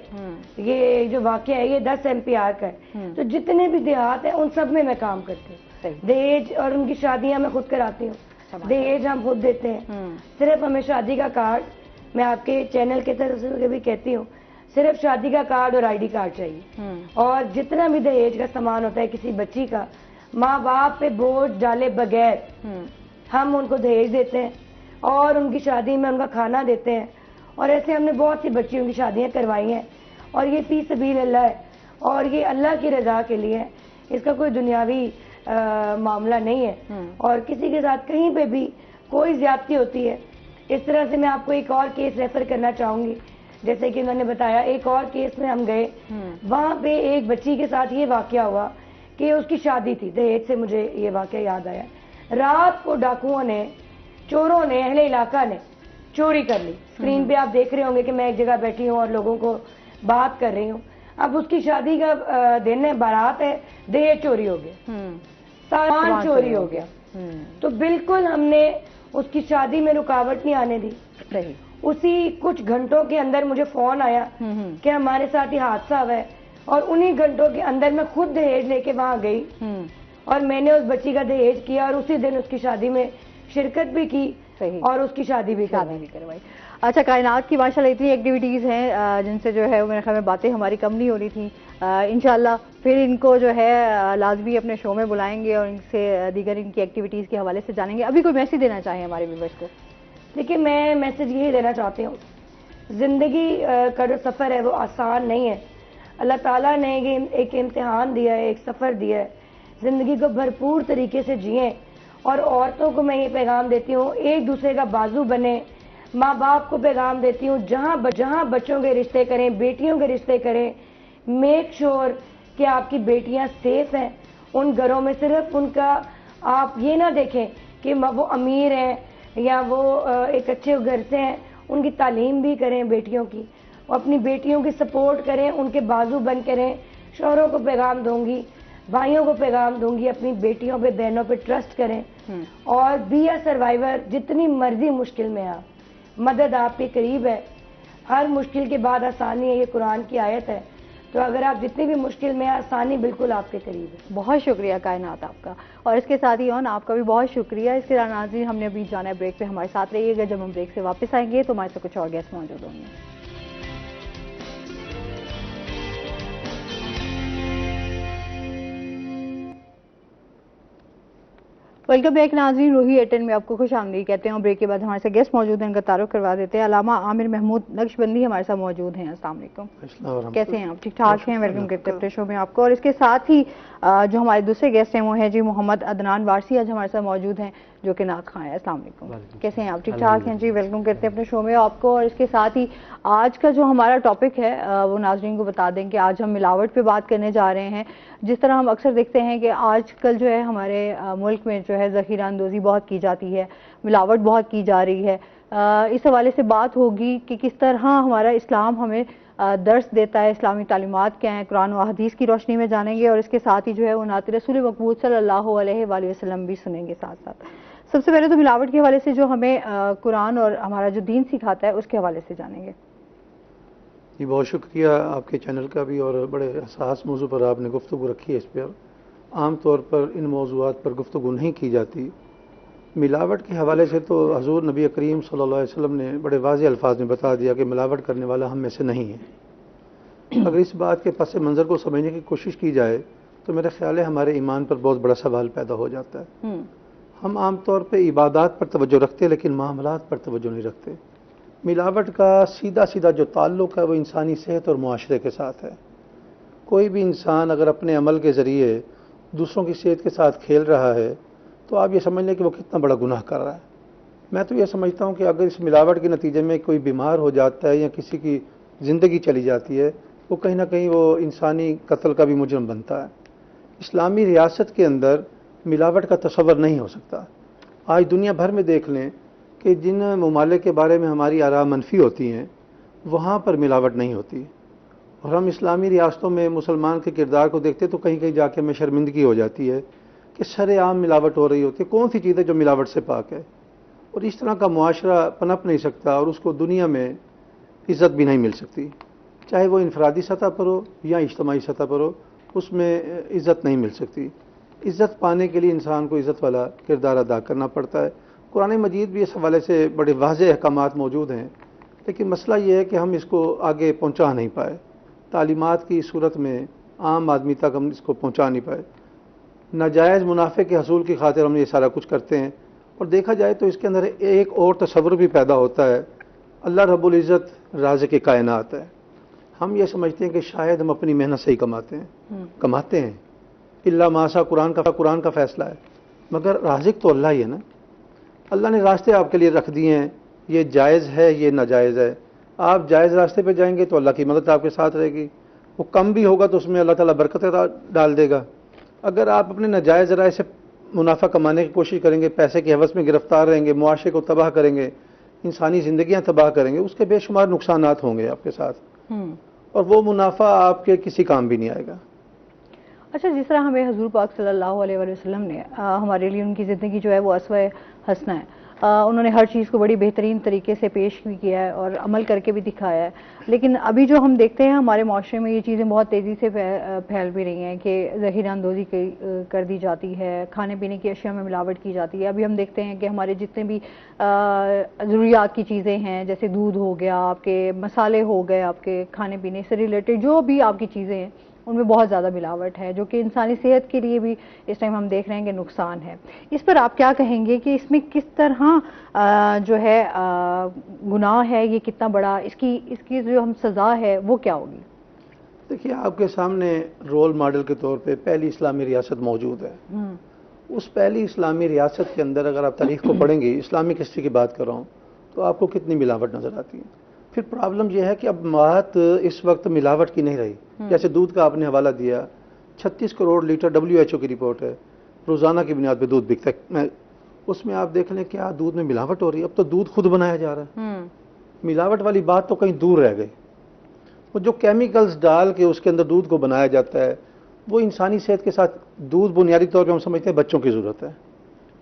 یہ جو واقعہ ہے یہ 10 MPR کا ہے، تو جتنے بھی دیہات ہیں ان سب میں کام کرتی ہوں۔ دہیج اور ان کی شادیاں میں خود کراتی ہوں، دہیج ہم خود دیتے ہیں، صرف ہمیں شادی کا کارڈ، میں آپ کے چینل کی طرف سے بھی کہتی ہوں، صرف شادی کا کارڈ اور ID کارڈ چاہیے، اور جتنا بھی دہیج کا سامان ہوتا ہے کسی بچی کا، ماں باپ پہ بوجھ ڈالے بغیر ہم ان کو دہیج دیتے ہیں، اور ان کی شادی میں ان کا کھانا دیتے ہیں، اور ایسے ہم نے بہت سی بچیوں کی شادیاں کروائی ہیں، اور یہ فی سبیل اللہ ہے، اور یہ اللہ کی رضا کے لیے ہے، اس کا کوئی دنیاوی معاملہ نہیں ہے، اور کسی کے ساتھ کہیں پہ بھی کوئی زیادتی ہوتی ہے۔ اس طرح سے میں آپ کو ایک اور کیس ریفر کرنا چاہوں گی، جیسے کہ انہوں نے بتایا، ایک اور کیس میں ہم گئے، وہاں پہ ایک بچی کے ساتھ یہ واقعہ ہوا کہ اس کی شادی تھی، دہیج سے مجھے یہ واقعہ یاد آیا، رات کو ڈاکوؤں نے، چوروں نے، اہل علاقہ نے چوری کر لی۔ اسکرین پہ آپ دیکھ رہے ہوں گے کہ میں ایک جگہ بیٹھی ہوں اور لوگوں کو بات کر رہی ہوں، اب اس کی شادی کا دن ہے، بارات ہے، دہیج چوری ہو گیا، سامان چوری ہو گیا، تو بالکل ہم نے اس کی شادی میں رکاوٹ نہیں آنے دی۔ اسی کچھ گھنٹوں کے اندر مجھے فون آیا کہ ہمارے ساتھ یہ حادثہ ہوا ہے، اور انہی گھنٹوں کے اندر میں خود دہیج لے کے وہاں گئی، اور میں نے اس بچی کا دہیج کیا، اور اسی دن اس کی شادی میں شرکت بھی کی، اور اس کی شادی بھی کروائی۔ اچھا، کائنات کی ماشاءاللہ اتنی ایکٹیویٹیز ہیں جن سے جو ہے میرے خیال میں باتیں ہماری کم نہیں ہو رہی تھیں، انشاءاللہ پھر ان کو جو ہے لازمی اپنے شو میں بلائیں گے، اور ان سے دیگر ان کی ایکٹیویٹیز کے حوالے سے جانیں گے۔ ابھی کوئی میسیج دینا چاہیں ہمارے ویورز کو؟ دیکھیں، میں میسیج یہی دینا چاہتی ہوں، زندگی کا جو سفر ہے وہ آسان نہیں ہے، اللہ تعالیٰ نے ایک امتحان دیا ہے، ایک سفر دیا ہے، زندگی کو بھرپور طریقے سے جئیں، اور عورتوں کو میں یہ پیغام دیتی ہوں، ایک دوسرے کا بازو بنے، ماں باپ کو پیغام دیتی ہوں، جہاں بچوں کے رشتے کریں، بیٹیوں کے رشتے کریں، میک شور کہ آپ کی بیٹیاں سیف ہیں، ان گھروں میں صرف ان کا آپ یہ نہ دیکھیں کہ وہ امیر ہیں یا وہ ایک اچھے گھر سے ہیں، ان کی تعلیم بھی کریں بیٹیوں کی، اپنی بیٹیوں کی سپورٹ کریں، ان کے بازو بن کریں۔ شوہروں کو پیغام دوں گی، بھائیوں کو پیغام دوں گی، اپنی بیٹیوں پہ، بہنوں پہ ٹرسٹ کریں، اور بی اے سروائیور، جتنی مرضی مشکل میں آپ، مدد آپ کے قریب ہے، ہر مشکل کے بعد آسانی ہے، یہ قرآن کی آیت ہے، تو اگر آپ جتنی بھی مشکل میں، آسانی بالکل آپ کے قریب ہے۔ بہت شکریہ کائنات آپ کا، اور اس کے ساتھ ہی آپ کا بھی بہت شکریہ۔ اس کے ناظرین، ہم نے ابھی جانا ہے بریک پہ، ہمارے ساتھ رہیے گا، جب ہم بریک سے واپس آئیں گے تو ہمارے ساتھ کچھ اور گیسٹ موجود ہوں گے۔ ویلکم بیک ناظرین، روحی 8 میں آپ کو خوش آمدید کہتے ہیں، اور بریک کے بعد ہمارے ساتھ گیسٹ موجود ہیں، ان کا تعارف کروا دیتے ہیں۔ علامہ عامر محمود نقشبندی ہمارے ساتھ موجود ہیں۔ السلام علیکم، کیسے ہیں آپ؟ ٹھیک ٹھاک ہیں؟ ویلکم کرتے ہیں اپنے شو میں آپ کو۔ اور اس کے ساتھ ہی جو ہمارے دوسرے گیسٹ ہیں وہ ہیں جی محمد عدنان وارسی، آج ہمارے ساتھ موجود ہیں، جو کہ نعت خواں ہیں۔ السلام علیکم، کیسے ہیں آپ؟ ٹھیک ٹھاک ہیں جی، ویلکم کرتے ہیں اپنے شو میں آپ کو۔ اور اس کے ساتھ ہی آج کا جو ہمارا ٹاپک ہے وہ ناظرین کو بتا دیں کہ آج ہم ملاوٹ پہ بات کرنے جا رہے ہیں۔ جس طرح ہم اکثر دیکھتے ہیں کہ آج کل جو ہے ہمارے ملک میں جو جو ہے ذخیرہ اندوزی بہت کی جاتی ہے, ملاوٹ بہت کی جا رہی ہے. اس حوالے سے بات ہوگی کہ کس طرح ہمارا اسلام ہمیں درس دیتا ہے, اسلامی تعلیمات کیا ہیں, قرآن و حدیث کی روشنی میں جانیں گے, اور اس کے ساتھ ہی جو ہے وہ نعت رسول مقبول صلی اللہ علیہ وآلہ وسلم بھی سنیں گے ساتھ ساتھ. سب سے پہلے تو ملاوٹ کے حوالے سے جو ہمیں قرآن اور ہمارا جو دین سکھاتا ہے اس کے حوالے سے جانیں گے. جی بہت شکریہ آپ کے چینل کا بھی, اور بڑے حساس موضوع پر آپ نے گفتگو رکھی ہے. اس پر عام طور پر ان موضوعات پر گفتگو نہیں کی جاتی. ملاوٹ کے حوالے سے تو حضور نبی کریم صلی اللہ علیہ وسلم نے بڑے واضح الفاظ میں بتا دیا کہ ملاوٹ کرنے والا ہم میں سے نہیں ہے. اگر اس بات کے پس منظر کو سمجھنے کی کوشش کی جائے تو میرا خیال ہے ہمارے ایمان پر بہت بڑا سوال پیدا ہو جاتا ہے. ہم عام طور پہ عبادات پر توجہ رکھتے ہیں لیکن معاملات پر توجہ نہیں رکھتے. ملاوٹ کا سیدھا جو تعلق ہے وہ انسانی صحت اور معاشرے کے ساتھ ہے. کوئی بھی انسان اگر اپنے عمل کے ذریعے دوسروں کی صحت کے ساتھ کھیل رہا ہے تو آپ یہ سمجھ لیں کہ وہ کتنا بڑا گناہ کر رہا ہے. میں تو یہ سمجھتا ہوں کہ اگر اس ملاوٹ کے نتیجے میں کوئی بیمار ہو جاتا ہے یا کسی کی زندگی چلی جاتی ہے, وہ کہیں نہ کہیں وہ انسانی قتل کا بھی مجرم بنتا ہے. اسلامی ریاست کے اندر ملاوٹ کا تصور نہیں ہو سکتا. آج دنیا بھر میں دیکھ لیں کہ جن ممالک کے بارے میں ہماری آراء منفی ہوتی ہیں وہاں پر ملاوٹ نہیں ہوتی, اور ہم اسلامی ریاستوں میں مسلمان کے کردار کو دیکھتے تو کہیں کہیں جا کے ہمیں شرمندگی ہو جاتی ہے کہ سر عام ملاوٹ ہو رہی ہوتی ہے. کون سی چیز ہے جو ملاوٹ سے پاک ہے؟ اور اس طرح کا معاشرہ پنپ نہیں سکتا, اور اس کو دنیا میں عزت بھی نہیں مل سکتی, چاہے وہ انفرادی سطح پر ہو یا اجتماعی سطح پر ہو, اس میں عزت نہیں مل سکتی. عزت پانے کے لیے انسان کو عزت والا کردار ادا کرنا پڑتا ہے. قرآن مجید بھی اس حوالے سے بڑے واضح احکامات موجود ہیں, لیکن مسئلہ یہ ہے کہ ہم اس کو آگے پہنچا نہیں پائے. تعلیمات کی صورت میں عام آدمی تک ہم اس کو پہنچا نہیں پائے. ناجائز منافع کے حصول کی خاطر ہم یہ سارا کچھ کرتے ہیں, اور دیکھا جائے تو اس کے اندر ایک اور تصور بھی پیدا ہوتا ہے. اللہ رب العزت رازق کائنات ہے. ہم یہ سمجھتے ہیں کہ شاید ہم اپنی محنت سے ہی کماتے ہیں. اللہ ماسا قرآن کا فیصلہ ہے, مگر رازق تو اللہ ہی ہے نا. اللہ نے راستے آپ کے لیے رکھ دیے ہیں, یہ جائز ہے یہ ناجائز ہے. آپ جائز راستے پہ جائیں گے تو اللہ کی مدد آپ کے ساتھ رہے گی. وہ کم بھی ہوگا تو اس میں اللہ تعالیٰ برکت ڈال دے گا. اگر آپ اپنے ناجائز ذرائع سے منافع کمانے کی کوشش کریں گے, پیسے کی حوث میں گرفتار رہیں گے, معاشرے کو تباہ کریں گے, انسانی زندگیاں تباہ کریں گے, اس کے بے شمار نقصانات ہوں گے آپ کے ساتھ, اور وہ منافع آپ کے کسی کام بھی نہیں آئے گا. اچھا, جس طرح ہمیں حضور پاک صلی اللہ علیہ وسلم نے ہمارے لیے ان کی زندگی جو ہے وہ اسوہ حسنہ ہے, انہوں نے ہر چیز کو بڑی بہترین طریقے سے پیش بھی کیا ہے اور عمل کر کے بھی دکھایا ہے. لیکن ابھی جو ہم دیکھتے ہیں ہمارے معاشرے میں یہ چیزیں بہت تیزی سے پھیل بھی رہی ہیں کہ ذخیرہ اندوزی کر دی جاتی ہے, کھانے پینے کی اشیاء میں ملاوٹ کی جاتی ہے. ابھی ہم دیکھتے ہیں کہ ہمارے جتنے بھی ضروریات کی چیزیں ہیں, جیسے دودھ ہو گیا, آپ کے مسالے ہو گئے, آپ کے کھانے پینے سے ریلیٹڈ جو بھی آپ کی چیزیں ہیں ان میں بہت زیادہ ملاوٹ ہے, جو کہ انسانی صحت کے لیے بھی اس ٹائم ہم دیکھ رہے ہیں کہ نقصان ہے. اس پر آپ کیا کہیں گے کہ اس میں کس طرح جو ہے گناہ ہے, یہ کتنا بڑا, اس کی جو ہم سزا ہے وہ کیا ہوگی؟ دیکھیے, آپ کے سامنے رول ماڈل کے طور پہ پہلی اسلامی ریاست موجود ہے. اس پہلی اسلامی ریاست کے اندر اگر آپ تاریخ کو پڑھیں گے, اسلامک ہسٹری کی بات کر رہا ہوں, تو آپ کو کتنی ملاوٹ نظر آتی ہے. پھر پرابلم یہ ہے کہ اب بات اس وقت ملاوٹ کی نہیں رہی. جیسے دودھ کا آپ نے حوالہ دیا, 36 کروڑ لیٹر WHO کی رپورٹ ہے روزانہ کی بنیاد پہ دودھ بکتا ہے. اس میں آپ دیکھ لیں کیا دودھ میں ملاوٹ ہو رہی ہے. اب تو دودھ خود بنایا جا رہا ہے. ملاوٹ والی بات تو کہیں دور رہ گئی. وہ جو کیمیکلز ڈال کے اس کے اندر دودھ کو بنایا جاتا ہے, وہ انسانی صحت کے ساتھ, دودھ بنیادی طور پہ ہم سمجھتے ہیں بچوں کی ضرورت ہے.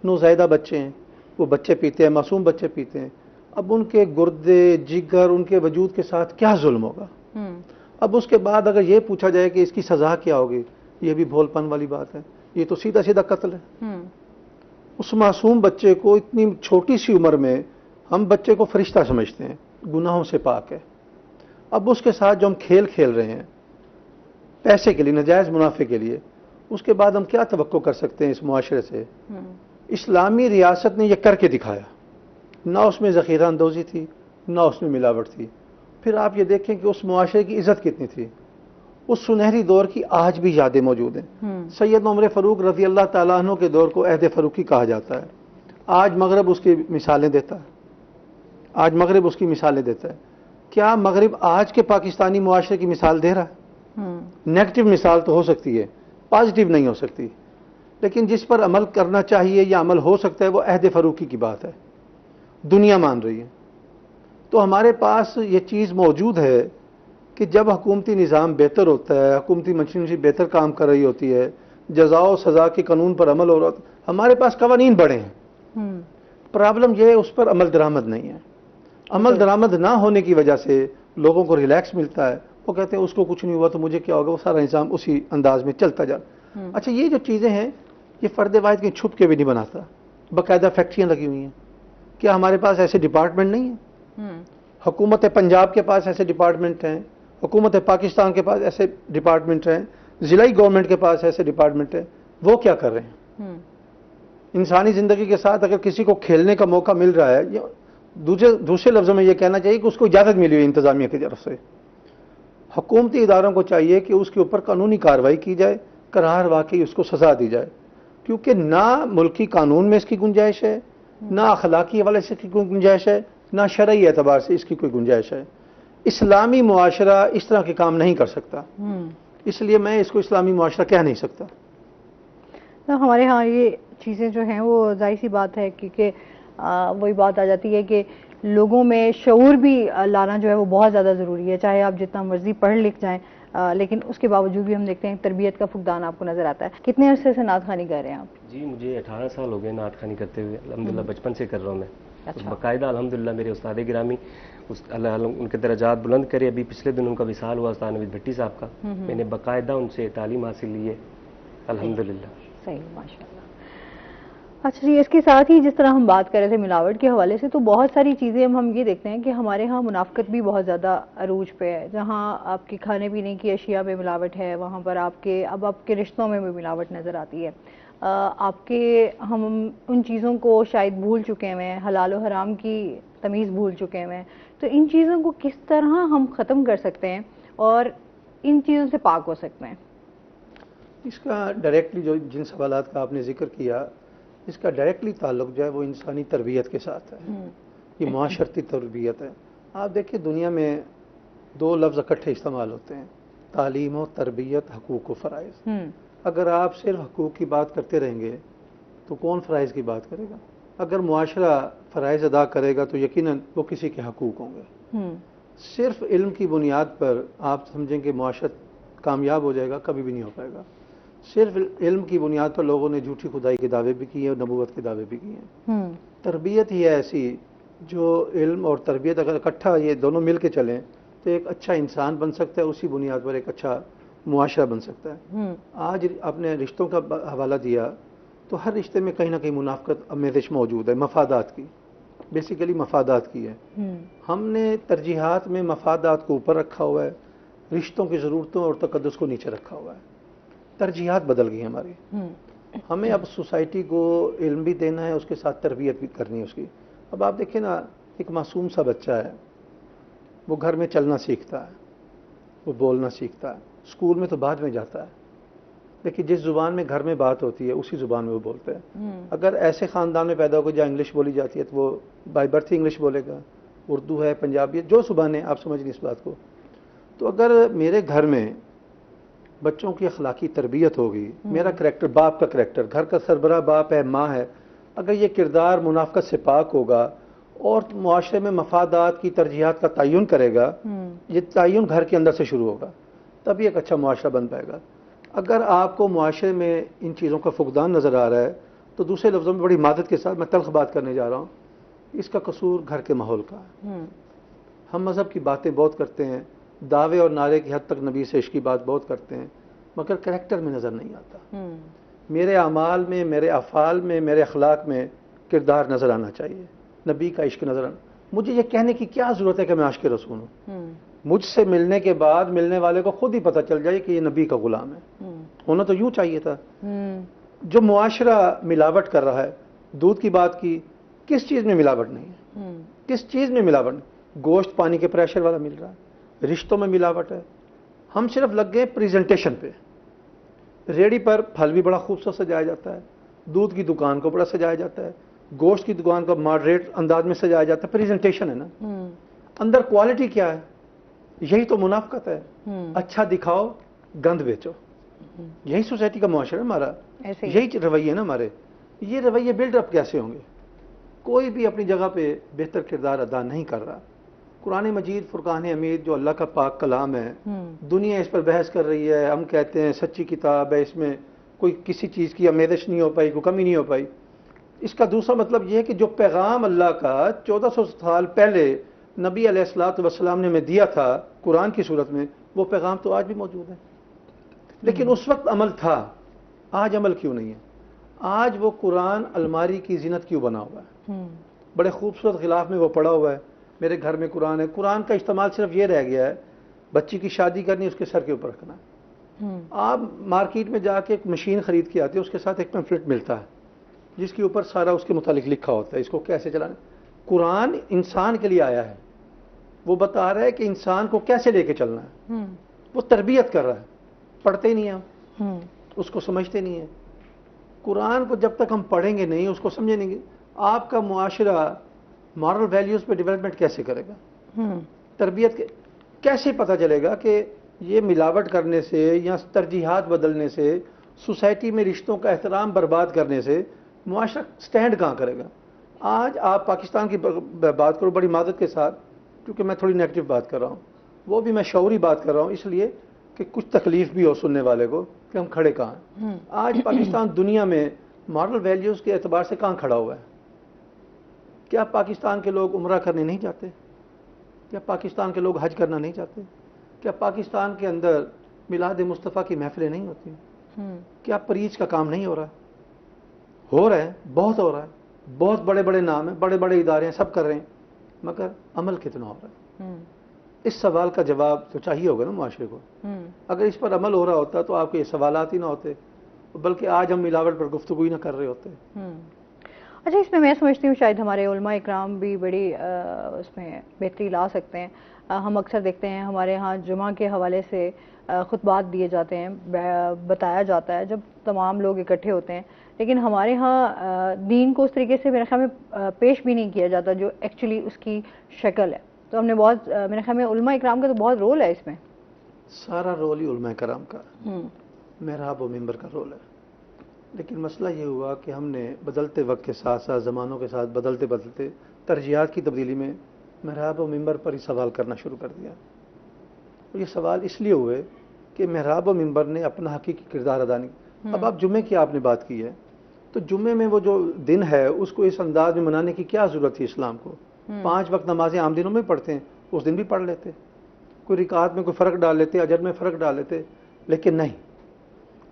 نوزائیدہ بچے ہیں, وہ بچے پیتے ہیں, معصوم بچے پیتے ہیں. اب ان کے گردے, جگر, ان کے وجود کے ساتھ کیا ظلم ہوگا. اب اس کے بعد اگر یہ پوچھا جائے کہ اس کی سزا کیا ہوگی, یہ بھی بھول پن والی بات ہے. یہ تو سیدھا قتل ہے. اس معصوم بچے کو اتنی چھوٹی سی عمر میں ہم بچے کو فرشتہ سمجھتے ہیں, گناہوں سے پاک ہے. اب اس کے ساتھ جو ہم کھیل رہے ہیں پیسے کے لیے, ناجائز منافع کے لیے, اس کے بعد ہم کیا توقع کر سکتے ہیں اس معاشرے سے. اسلامی ریاست نے یہ کر کے دکھایا. نہ اس میں ذخیرہ اندوزی تھی, نہ اس میں ملاوٹ تھی. پھر آپ یہ دیکھیں کہ اس معاشرے کی عزت کتنی تھی. اس سنہری دور کی آج بھی یادیں موجود ہیں. سیدنا عمر فاروق رضی اللہ تعالیٰ عنہ کے دور کو عہد فاروقی کہا جاتا ہے. آج مغرب اس کی مثالیں دیتا ہے. کیا مغرب آج کے پاکستانی معاشرے کی مثال دے رہا ہے؟ نیگیٹو مثال تو ہو سکتی ہے, پازیٹیو نہیں ہو سکتی. لیکن جس پر عمل کرنا چاہیے یا عمل ہو سکتا ہے وہ عہد فروخی کی بات ہے، دنیا مان رہی ہے۔ تو ہمارے پاس یہ چیز موجود ہے کہ جب حکومتی نظام بہتر ہوتا ہے، حکومتی مشینری بہتر کام کر رہی ہوتی ہے، جزا و سزا کے قانون پر عمل ہو رہا ہے، ہمارے پاس قوانین بڑے ہیں۔ پرابلم یہ ہے اس پر عمل درآمد نہیں ہے۔ عمل درآمد نہ ہونے کی وجہ سے لوگوں کو ریلیکس ملتا ہے، وہ کہتے ہیں اس کو کچھ نہیں ہوا تو مجھے کیا ہوگا، وہ سارا نظام اسی انداز میں چلتا جا۔ اچھا، یہ جو چیزیں ہیں یہ فرد واحد کے چھپ کے بھی نہیں بناتا، باقاعدہ فیکٹریاں لگی ہوئی ہیں۔ کیا ہمارے پاس ایسے ڈپارٹمنٹ نہیں ہیں؟ حکومت پنجاب کے پاس ایسے ڈپارٹمنٹ ہیں، حکومت پاکستان کے پاس ایسے ڈپارٹمنٹ ہیں، ضلعی گورنمنٹ کے پاس ایسے ڈپارٹمنٹ ہیں، وہ کیا کر رہے ہیں؟ انسانی زندگی کے ساتھ اگر کسی کو کھیلنے کا موقع مل رہا ہے، دوسرے لفظوں میں یہ کہنا چاہیے کہ اس کو اجازت ملی ہوئی انتظامیہ کی طرف سے، حکومتی اداروں کو چاہیے کہ اس کے اوپر قانونی کارروائی کی جائے، قرار واقعی اس کو سزا دی جائے، کیونکہ نہ ملکی قانون میں اس کی گنجائش ہے، نہ اخلاقی حوالے سے اس کی کوئی گنجائش ہے، نہ شرعی اعتبار سے اس کی کوئی گنجائش ہے۔ اسلامی معاشرہ اس طرح کے کام نہیں کر سکتا، اس لیے میں اس کو اسلامی معاشرہ کہہ نہیں سکتا۔ ہمارے ہاں یہ چیزیں جو ہیں وہ ظاہر سی بات ہے، کیونکہ وہی بات آ جاتی ہے کہ لوگوں میں شعور بھی لانا جو ہے وہ بہت زیادہ ضروری ہے، چاہے آپ جتنا مرضی پڑھ لکھ جائیں، لیکن اس کے باوجود بھی ہم دیکھتے ہیں تربیت کا فقدان آپ کو نظر آتا ہے۔ کتنے عرصے سے نعت خوانی کر رہے ہیں آپ؟ جی مجھے 18 سال ہو گئے نعت خوانی کرتے ہوئے، الحمدللہ بچپن سے کر رہا ہوں میں باقاعدہ، الحمدللہ میرے استاد گرامی اللہ ان کے درجات بلند کرے، ابھی پچھلے دن ان کا وصال ہوا استاد نوید بھٹی صاحب کا، میں نے باقاعدہ ان سے تعلیم حاصل لی ہے الحمدللہ۔ صحیح، ماشاءاللہ۔ اچھا جی، اس کے ساتھ ہی جس طرح ہم بات کر رہے تھے ملاوٹ کے حوالے سے، تو بہت ساری چیزیں ہم یہ دیکھتے ہیں کہ ہمارے ہاں منافقت بھی بہت زیادہ عروج پہ ہے، جہاں آپ کے کھانے پینے کی اشیاء میں ملاوٹ ہے، وہاں پر آپ کے رشتوں میں بھی ملاوٹ نظر آتی ہے۔ ہم ان چیزوں کو شاید بھول چکے ہیں، حلال و حرام کی تمیز بھول چکے ہیں، تو ان چیزوں کو کس طرح ہم ختم کر سکتے ہیں اور ان چیزوں سے پاک ہو سکتے ہیں؟ اس کا ڈائریکٹلی جن سوالات کا آپ نے ذکر کیا، اس کا ڈائریکٹلی تعلق جو ہے وہ انسانی تربیت کے ساتھ ہے، یہ معاشرتی تربیت ہے۔ آپ دیکھیں دنیا میں دو لفظ اکٹھے استعمال ہوتے ہیں، تعلیم و تربیت، حقوق و فرائض۔ اگر آپ صرف حقوق کی بات کرتے رہیں گے تو کون فرائض کی بات کرے گا؟ اگر معاشرہ فرائض ادا کرے گا تو یقیناً وہ کسی کے حقوق ہوں گے۔ صرف علم کی بنیاد پر آپ سمجھیں کہ معاشرہ کامیاب ہو جائے گا، کبھی بھی نہیں ہو پائے گا۔ صرف علم کی بنیاد پر لوگوں نے جھوٹی خدائی کے دعوے بھی کیے اور نبوت کے دعوے بھی کیے ہیں۔ تربیت ہی ہے ایسی جو علم اور تربیت اگر اکٹھا یہ دونوں مل کے چلیں تو ایک اچھا انسان بن سکتا ہے، اسی بنیاد پر ایک اچھا معاشرہ بن سکتا ہے۔ آج آپ نے رشتوں کا حوالہ دیا تو ہر رشتے میں کہیں نہ کہیں منافقت آمیزش موجود ہے، مفادات کی، بیسیکلی مفادات کی ہے۔ ہم نے ترجیحات میں مفادات کو اوپر رکھا ہوا ہے، رشتوں کی ضرورتوں اور تقدس کو نیچے رکھا ہوا ہے۔ ترجیحات بدل گئی ہماری، ہمیں اب سوسائٹی کو علم بھی دینا ہے، اس کے ساتھ تربیت بھی کرنی ہے اس کی۔ اب آپ دیکھیں نا، ایک معصوم سا بچہ ہے، وہ گھر میں چلنا سیکھتا ہے، وہ بولنا سیکھتا ہے، اسکول میں تو بعد میں جاتا ہے، لیکن جس زبان میں گھر میں بات ہوتی ہے اسی زبان میں وہ بولتا ہے۔ اگر ایسے خاندان میں پیدا ہو جہاں انگلش بولی جاتی ہے تو وہ بائی برتھ ہی انگلش بولے گا، اردو ہے، پنجابی ہے، جو زبان ہے، آپ سمجھ لیں اس بات کو۔ تو اگر میرے گھر میں بچوں کی اخلاقی تربیت ہوگی، میرا کریکٹر، باپ کا کریکٹر، گھر کا سربراہ باپ ہے، ماں ہے، اگر یہ کردار منافقت سے پاک ہوگا اور معاشرے میں مفادات کی ترجیحات کا تعین کرے گا، یہ تعین گھر کے اندر سے شروع ہوگا، تبھی ایک اچھا معاشرہ بن پائے گا۔ اگر آپ کو معاشرے میں ان چیزوں کا فقدان نظر آ رہا ہے تو دوسرے لفظوں میں بڑی مادت کے ساتھ میں تلخ بات کرنے جا رہا ہوں، اس کا قصور گھر کے ماحول کا ہے۔ ہم مذہب کی باتیں بہت کرتے ہیں، دعوے اور نعرے کی حد تک نبی سے عشق کی بات بہت کرتے ہیں، مگر کریکٹر میں نظر نہیں آتا۔ میرے اعمال میں، میرے افعال میں، میرے اخلاق میں کردار نظر آنا چاہیے، نبی کا عشق نظر آنا۔ مجھے یہ کہنے کی کیا ضرورت ہے کہ میں عاشق رسول ہوں؟ مجھ سے ملنے کے بعد ملنے والے کو خود ہی پتہ چل جائے کہ یہ نبی کا غلام ہے۔ ہونا تو یوں چاہیے تھا۔ جو معاشرہ ملاوٹ کر رہا ہے، دودھ کی بات کی، کس چیز میں ملاوٹ نہیں ہے؟ کس چیز میں ملاوٹ نہیں؟ گوشت پانی کے پریشر والا مل رہا ہے، رشتوں میں ملاوٹ ہے۔ ہم صرف لگ گئے پریزنٹیشن پہ، ریڑھی پر پھل بھی بڑا خوبصورت سجایا جاتا ہے، دودھ کی دکان کو بڑا سجایا جاتا ہے، گوشت کی دکان کو ماڈریٹ انداز میں سجایا جاتا ہے، پریزنٹیشن ہے نا۔ اندر کوالٹی کیا ہے؟ یہی تو منافقت ہے۔ اچھا دکھاؤ، گند بیچو، یہی سوسائٹی کا معاشرہ ہے ہمارا۔ یہی رویے نا ہمارے. یہ رویے بلڈ اپ کیسے ہوں گے؟ کوئی بھی اپنی جگہ پہ بہتر کردار ادا نہیں کر رہا. قرآن مجید فرقان حمید جو اللہ کا پاک کلام ہے، دنیا اس پر بحث کر رہی ہے. ہم کہتے ہیں سچی کتاب ہے، اس میں کوئی کسی چیز کی آمیزش نہیں ہو پائی، کوئی کمی نہیں ہو پائی. اس کا دوسرا مطلب یہ ہے کہ جو پیغام اللہ کا 1400 سال پہلے نبی علیہ الصلوۃ والسلام نے ہمیں دیا تھا قرآن کی صورت میں، وہ پیغام تو آج بھی موجود ہے. لیکن اس وقت عمل تھا، آج عمل کیوں نہیں ہے؟ آج وہ قرآن الماری کی زینت کیوں بنا ہوا ہے؟ بڑے خوبصورت غلاف میں وہ پڑا ہوا ہے. میرے گھر میں قرآن ہے. قرآن کا استعمال صرف یہ رہ گیا ہے بچی کی شادی کرنی، اس کے سر کے اوپر رکھنا ہے. آپ مارکیٹ میں جا کے ایک مشین خرید کے آتے ہیں، اس کے ساتھ ایک پیمفلٹ ملتا ہے جس کے اوپر سارا اس کے متعلق لکھا ہوتا ہے، اس کو کیسے چلانا. قرآن انسان کے لیے آیا ہے، وہ بتا رہا ہے کہ انسان کو کیسے لے کے چلنا ہے. وہ تربیت کر رہا ہے. پڑھتے نہیں ہم، اس کو سمجھتے نہیں ہیں. قرآن کو جب تک ہم پڑھیں گے نہیں، اس کو سمجھیں نہیں گے، آپ کا معاشرہ مارل ویلیوز پہ ڈیولپمنٹ کیسے کرے گا؟ تربیت کیسے پتہ چلے گا کہ یہ ملاوٹ کرنے سے یا ترجیحات بدلنے سے، سوسائٹی میں رشتوں کا احترام برباد کرنے سے معاشرہ سٹینڈ کہاں کرے گا؟ آج آپ پاکستان کی بات کرو بڑی معذرت کے ساتھ، کیونکہ میں تھوڑی نیگیٹو بات کر رہا ہوں، وہ بھی میں شعوری بات کر رہا ہوں اس لیے کہ کچھ تکلیف بھی ہو سننے والے کو کہ ہم کھڑے کہاں ہیں. آج پاکستان دنیا میں مارل ویلیوز کے اعتبار سے کہاں کھڑا ہوا ہے؟ کیا پاکستان کے لوگ عمرہ کرنے نہیں جاتے؟ کیا پاکستان کے لوگ حج کرنا نہیں چاہتے؟ کیا پاکستان کے اندر میلاد مصطفیٰ کی محفلیں نہیں ہوتی؟ کیا پریچ کا کام نہیں ہو رہا؟ ہو رہا ہے، بہت ہو رہا ہے. بہت بڑے بڑے نام ہیں، بڑے بڑے ادارے ہیں، سب کر رہے ہیں، مگر عمل کتنا ہو رہا ہے؟ اس سوال کا جواب تو چاہیے ہوگا نا معاشرے کو. اگر اس پر عمل ہو رہا ہوتا تو آپ کے یہ سوالات ہی نہ ہوتے، بلکہ آج ہم ملاوٹ پر گفتگو ہی نہ کر رہے ہوتے. اچھا، اس میں میں سمجھتی ہوں شاید ہمارے علماء اکرام بھی بڑی اس میں بہتری لا سکتے ہیں. ہم اکثر دیکھتے ہیں ہمارے ہاں جمعہ کے حوالے سے خطبات دیے جاتے ہیں، بتایا جاتا ہے جب تمام لوگ اکٹھے ہوتے ہیں، لیکن ہمارے ہاں دین کو اس طریقے سے میرے خیال میں پیش بھی نہیں کیا جاتا جو ایکچولی اس کی شکل ہے. تو ہم نے بہت، میرے خیال میں علماء اکرام کا تو بہت رول ہے اس میں. سارا رول ہی علماء کرام کا، محراب و منبر کا رول ہے. لیکن مسئلہ یہ ہوا کہ ہم نے بدلتے وقت کے ساتھ ساتھ، زمانوں کے ساتھ بدلتے بدلتے ترجیحات کی تبدیلی میں محراب و منبر پر ہی سوال کرنا شروع کر دیا. اور یہ سوال اس لیے ہوئے کہ محراب و منبر نے اپنا حقیقی کردار ادا نہیں. اب آپ جمعے کی آپ نے بات کی ہے، تو جمعے میں وہ جو دن ہے اس کو اس انداز میں منانے کی کیا ضرورت تھی اسلام کو؟ 5 وقت نمازیں عام دنوں میں پڑھتے ہیں، اس دن بھی پڑھ لیتے، کوئی رکعات میں کوئی فرق ڈال لیتے، اجر میں فرق ڈال لیتے. لیکن نہیں،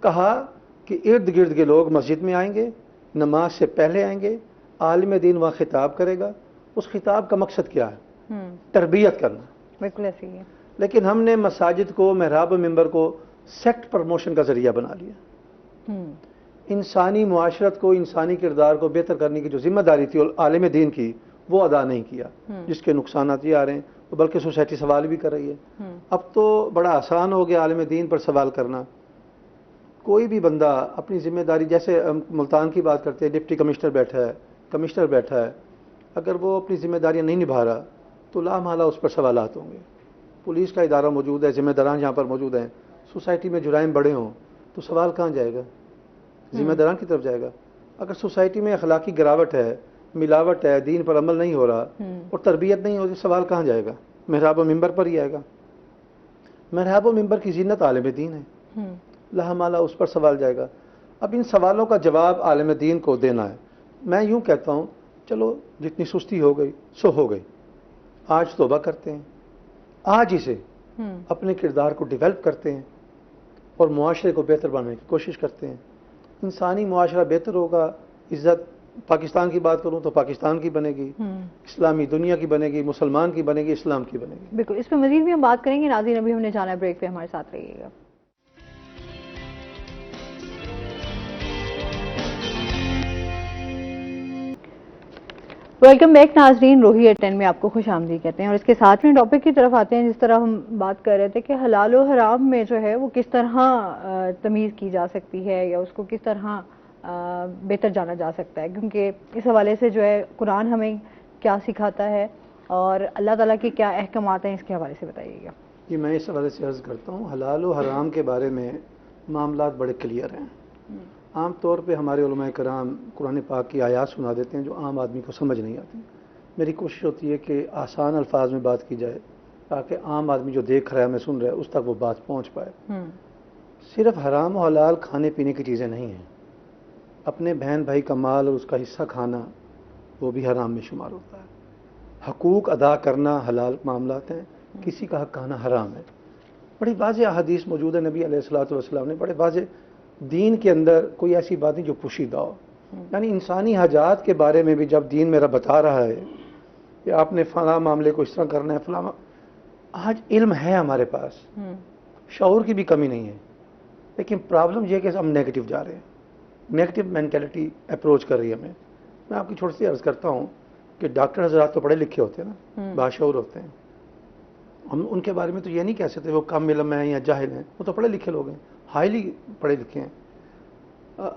کہا کہ ارد گرد کے لوگ مسجد میں آئیں گے، نماز سے پہلے آئیں گے، عالم دین وہاں خطاب کرے گا. اس خطاب کا مقصد کیا ہے؟ تربیت کرنا. بالکل ایسی ہے. لیکن ہم نے مساجد کو، محراب و منبر کو سیکٹ پروموشن کا ذریعہ بنا لیا. انسانی معاشرت کو، انسانی کردار کو بہتر کرنے کی جو ذمہ داری تھی عالم دین کی، وہ ادا نہیں کیا، جس کے نقصانات یہ آ رہے ہیں. بلکہ سوسائٹی سوال بھی کر رہی ہے. اب تو بڑا آسان ہو گیا عالم دین پر سوال کرنا. کوئی بھی بندہ اپنی ذمہ داری، جیسے ملتان کی بات کرتے ہیں، ڈپٹی کمشنر بیٹھا ہے، کمشنر بیٹھا ہے، اگر وہ اپنی ذمہ داریاں نہیں نبھا رہا تو لامحالہ اس پر سوالات ہوں گے. پولیس کا ادارہ موجود ہے، ذمہ داران یہاں پر موجود ہیں، سوسائٹی میں جرائم بڑے ہوں تو سوال کہاں جائے گا؟ ذمہ داران کی طرف جائے گا. اگر سوسائٹی میں اخلاقی گراوٹ ہے، ملاوٹ ہے، دین پر عمل نہیں ہو رہا اور تربیت نہیں ہوتی، سوال کہاں جائے گا؟ محراب و منبر پر ہی آئے گا. محراب و منبر کی زینت عالم دین ہے، لہمالہ اس پر سوال جائے گا. اب ان سوالوں کا جواب عالم دین کو دینا ہے. میں یوں کہتا ہوں، چلو جتنی سستی ہو گئی سو ہو گئی، آج توبہ کرتے ہیں، آج اسے اپنے کردار کو ڈیولپ کرتے ہیں اور معاشرے کو بہتر بنانے کی کوشش کرتے ہیں. انسانی معاشرہ بہتر ہوگا، عزت پاکستان کی بات کروں تو پاکستان کی بنے گی، اسلامی دنیا کی بنے گی، مسلمان کی بنے گی، اسلام کی بنے گی. بالکل، اس پہ مزید بھی ہم بات کریں گے. ناظرین ابھی ہم نے جانا ہے بریک پہ، ہمارے ساتھ رہیے گا. ویلکم بیک ناظرین، روہی ایٹ 10 میں آپ کو خوش آمدید کہتے ہیں. اور اس کے ساتھ میں ٹاپک کی طرف آتے ہیں. جس طرح ہم بات کر رہے تھے کہ حلال و حرام میں جو ہے وہ کس طرح تمیز کی جا سکتی ہے یا اس کو کس طرح بہتر جانا جا سکتا ہے، کیونکہ اس حوالے سے جو ہے قرآن ہمیں کیا سکھاتا ہے اور اللہ تعالیٰ کے کیا احکامات ہیں، اس کے حوالے سے بتائیے گا. جی، میں اس حوالے سے عرض کرتا ہوں، حلال و حرام کے بارے میں معاملات بڑے کلیئر ہیں. عام طور پہ ہمارے علماء کرام قرآن پاک کی آیات سنا دیتے ہیں جو عام آدمی کو سمجھ نہیں آتی. میری کوشش ہوتی ہے کہ آسان الفاظ میں بات کی جائے تاکہ عام آدمی جو دیکھ رہا ہے ہمیں سن رہا ہے اس تک وہ بات پہنچ پائے. صرف حرام و حلال کھانے پینے کی چیزیں نہیں ہیں. اپنے بہن بھائی کا مال اور اس کا حصہ کھانا وہ بھی حرام میں شمار ہوتا ہے. حقوق ادا کرنا حلال معاملات ہیں, کسی کا حق کھانا حرام ہے. بڑی واضح احادیث موجود ہے, نبی علیہ الصلوۃ والسلام نے بڑے واضح, دین کے اندر کوئی ایسی بات نہیں جو پوشیدہ ہو. یعنی انسانی حاجات کے بارے میں بھی جب دین میرا بتا رہا ہے کہ آپ نے فلاں معاملے کو اس طرح کرنا ہے فلاں, آج علم ہے ہمارے پاس, شعور کی بھی کمی نہیں ہے, لیکن پرابلم یہ ہے کہ ہم نیگیٹو جا رہے ہیں. نیگیٹو مینٹلٹی اپروچ کر رہی ہے ہمیں. میں آپ کی چھوٹی سی عرض کرتا ہوں کہ ڈاکٹر حضرات تو پڑھے لکھے ہوتے ہیں نا, باشعور ہوتے ہیں. ہم ان کے بارے میں تو یہ نہیں کہہ سکتے وہ کم علم ہیں یا جاہل ہیں, وہ تو پڑھے لکھے لوگ ہیں, ہائیلی پڑھے لکھے ہیں.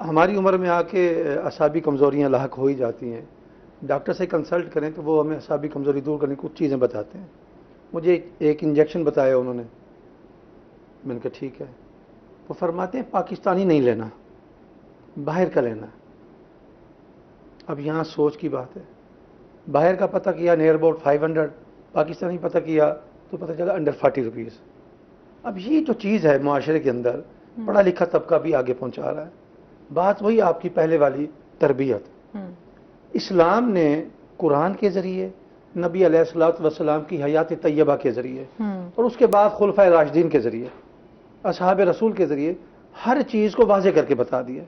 ہماری عمر میں آ کے اعصابی کمزوریاں لاحق ہو ہی جاتی ہیں. ڈاکٹر سے کنسلٹ کریں تو وہ ہمیں اعصابی کمزوری دور کرنے کی کچھ چیزیں بتاتے ہیں. مجھے ایک انجیکشن بتایا انہوں نے, میں نے کہا ٹھیک ہے. وہ فرماتے ہیں پاکستانی نہیں لینا, باہر کا لینا. اب یہاں سوچ کی بات ہے, باہر کا پتہ کیا نیئر اباؤٹ 500, پاکستانی پتہ کیا تو پتہ چلا انڈر 40 روپیز. اب یہ جو چیز ہے معاشرے کے اندر, پڑھا لکھا طبقہ بھی آگے پہنچا رہا ہے. بات وہی آپ کی پہلے والی تربیت. اسلام نے قرآن کے ذریعے, نبی علیہ الصلوۃ والسلام کی حیات طیبہ کے ذریعے, اور اس کے بعد خلفائے راشدین کے ذریعے, اصحاب رسول کے ذریعے ہر چیز کو واضح کر کے بتا دیا.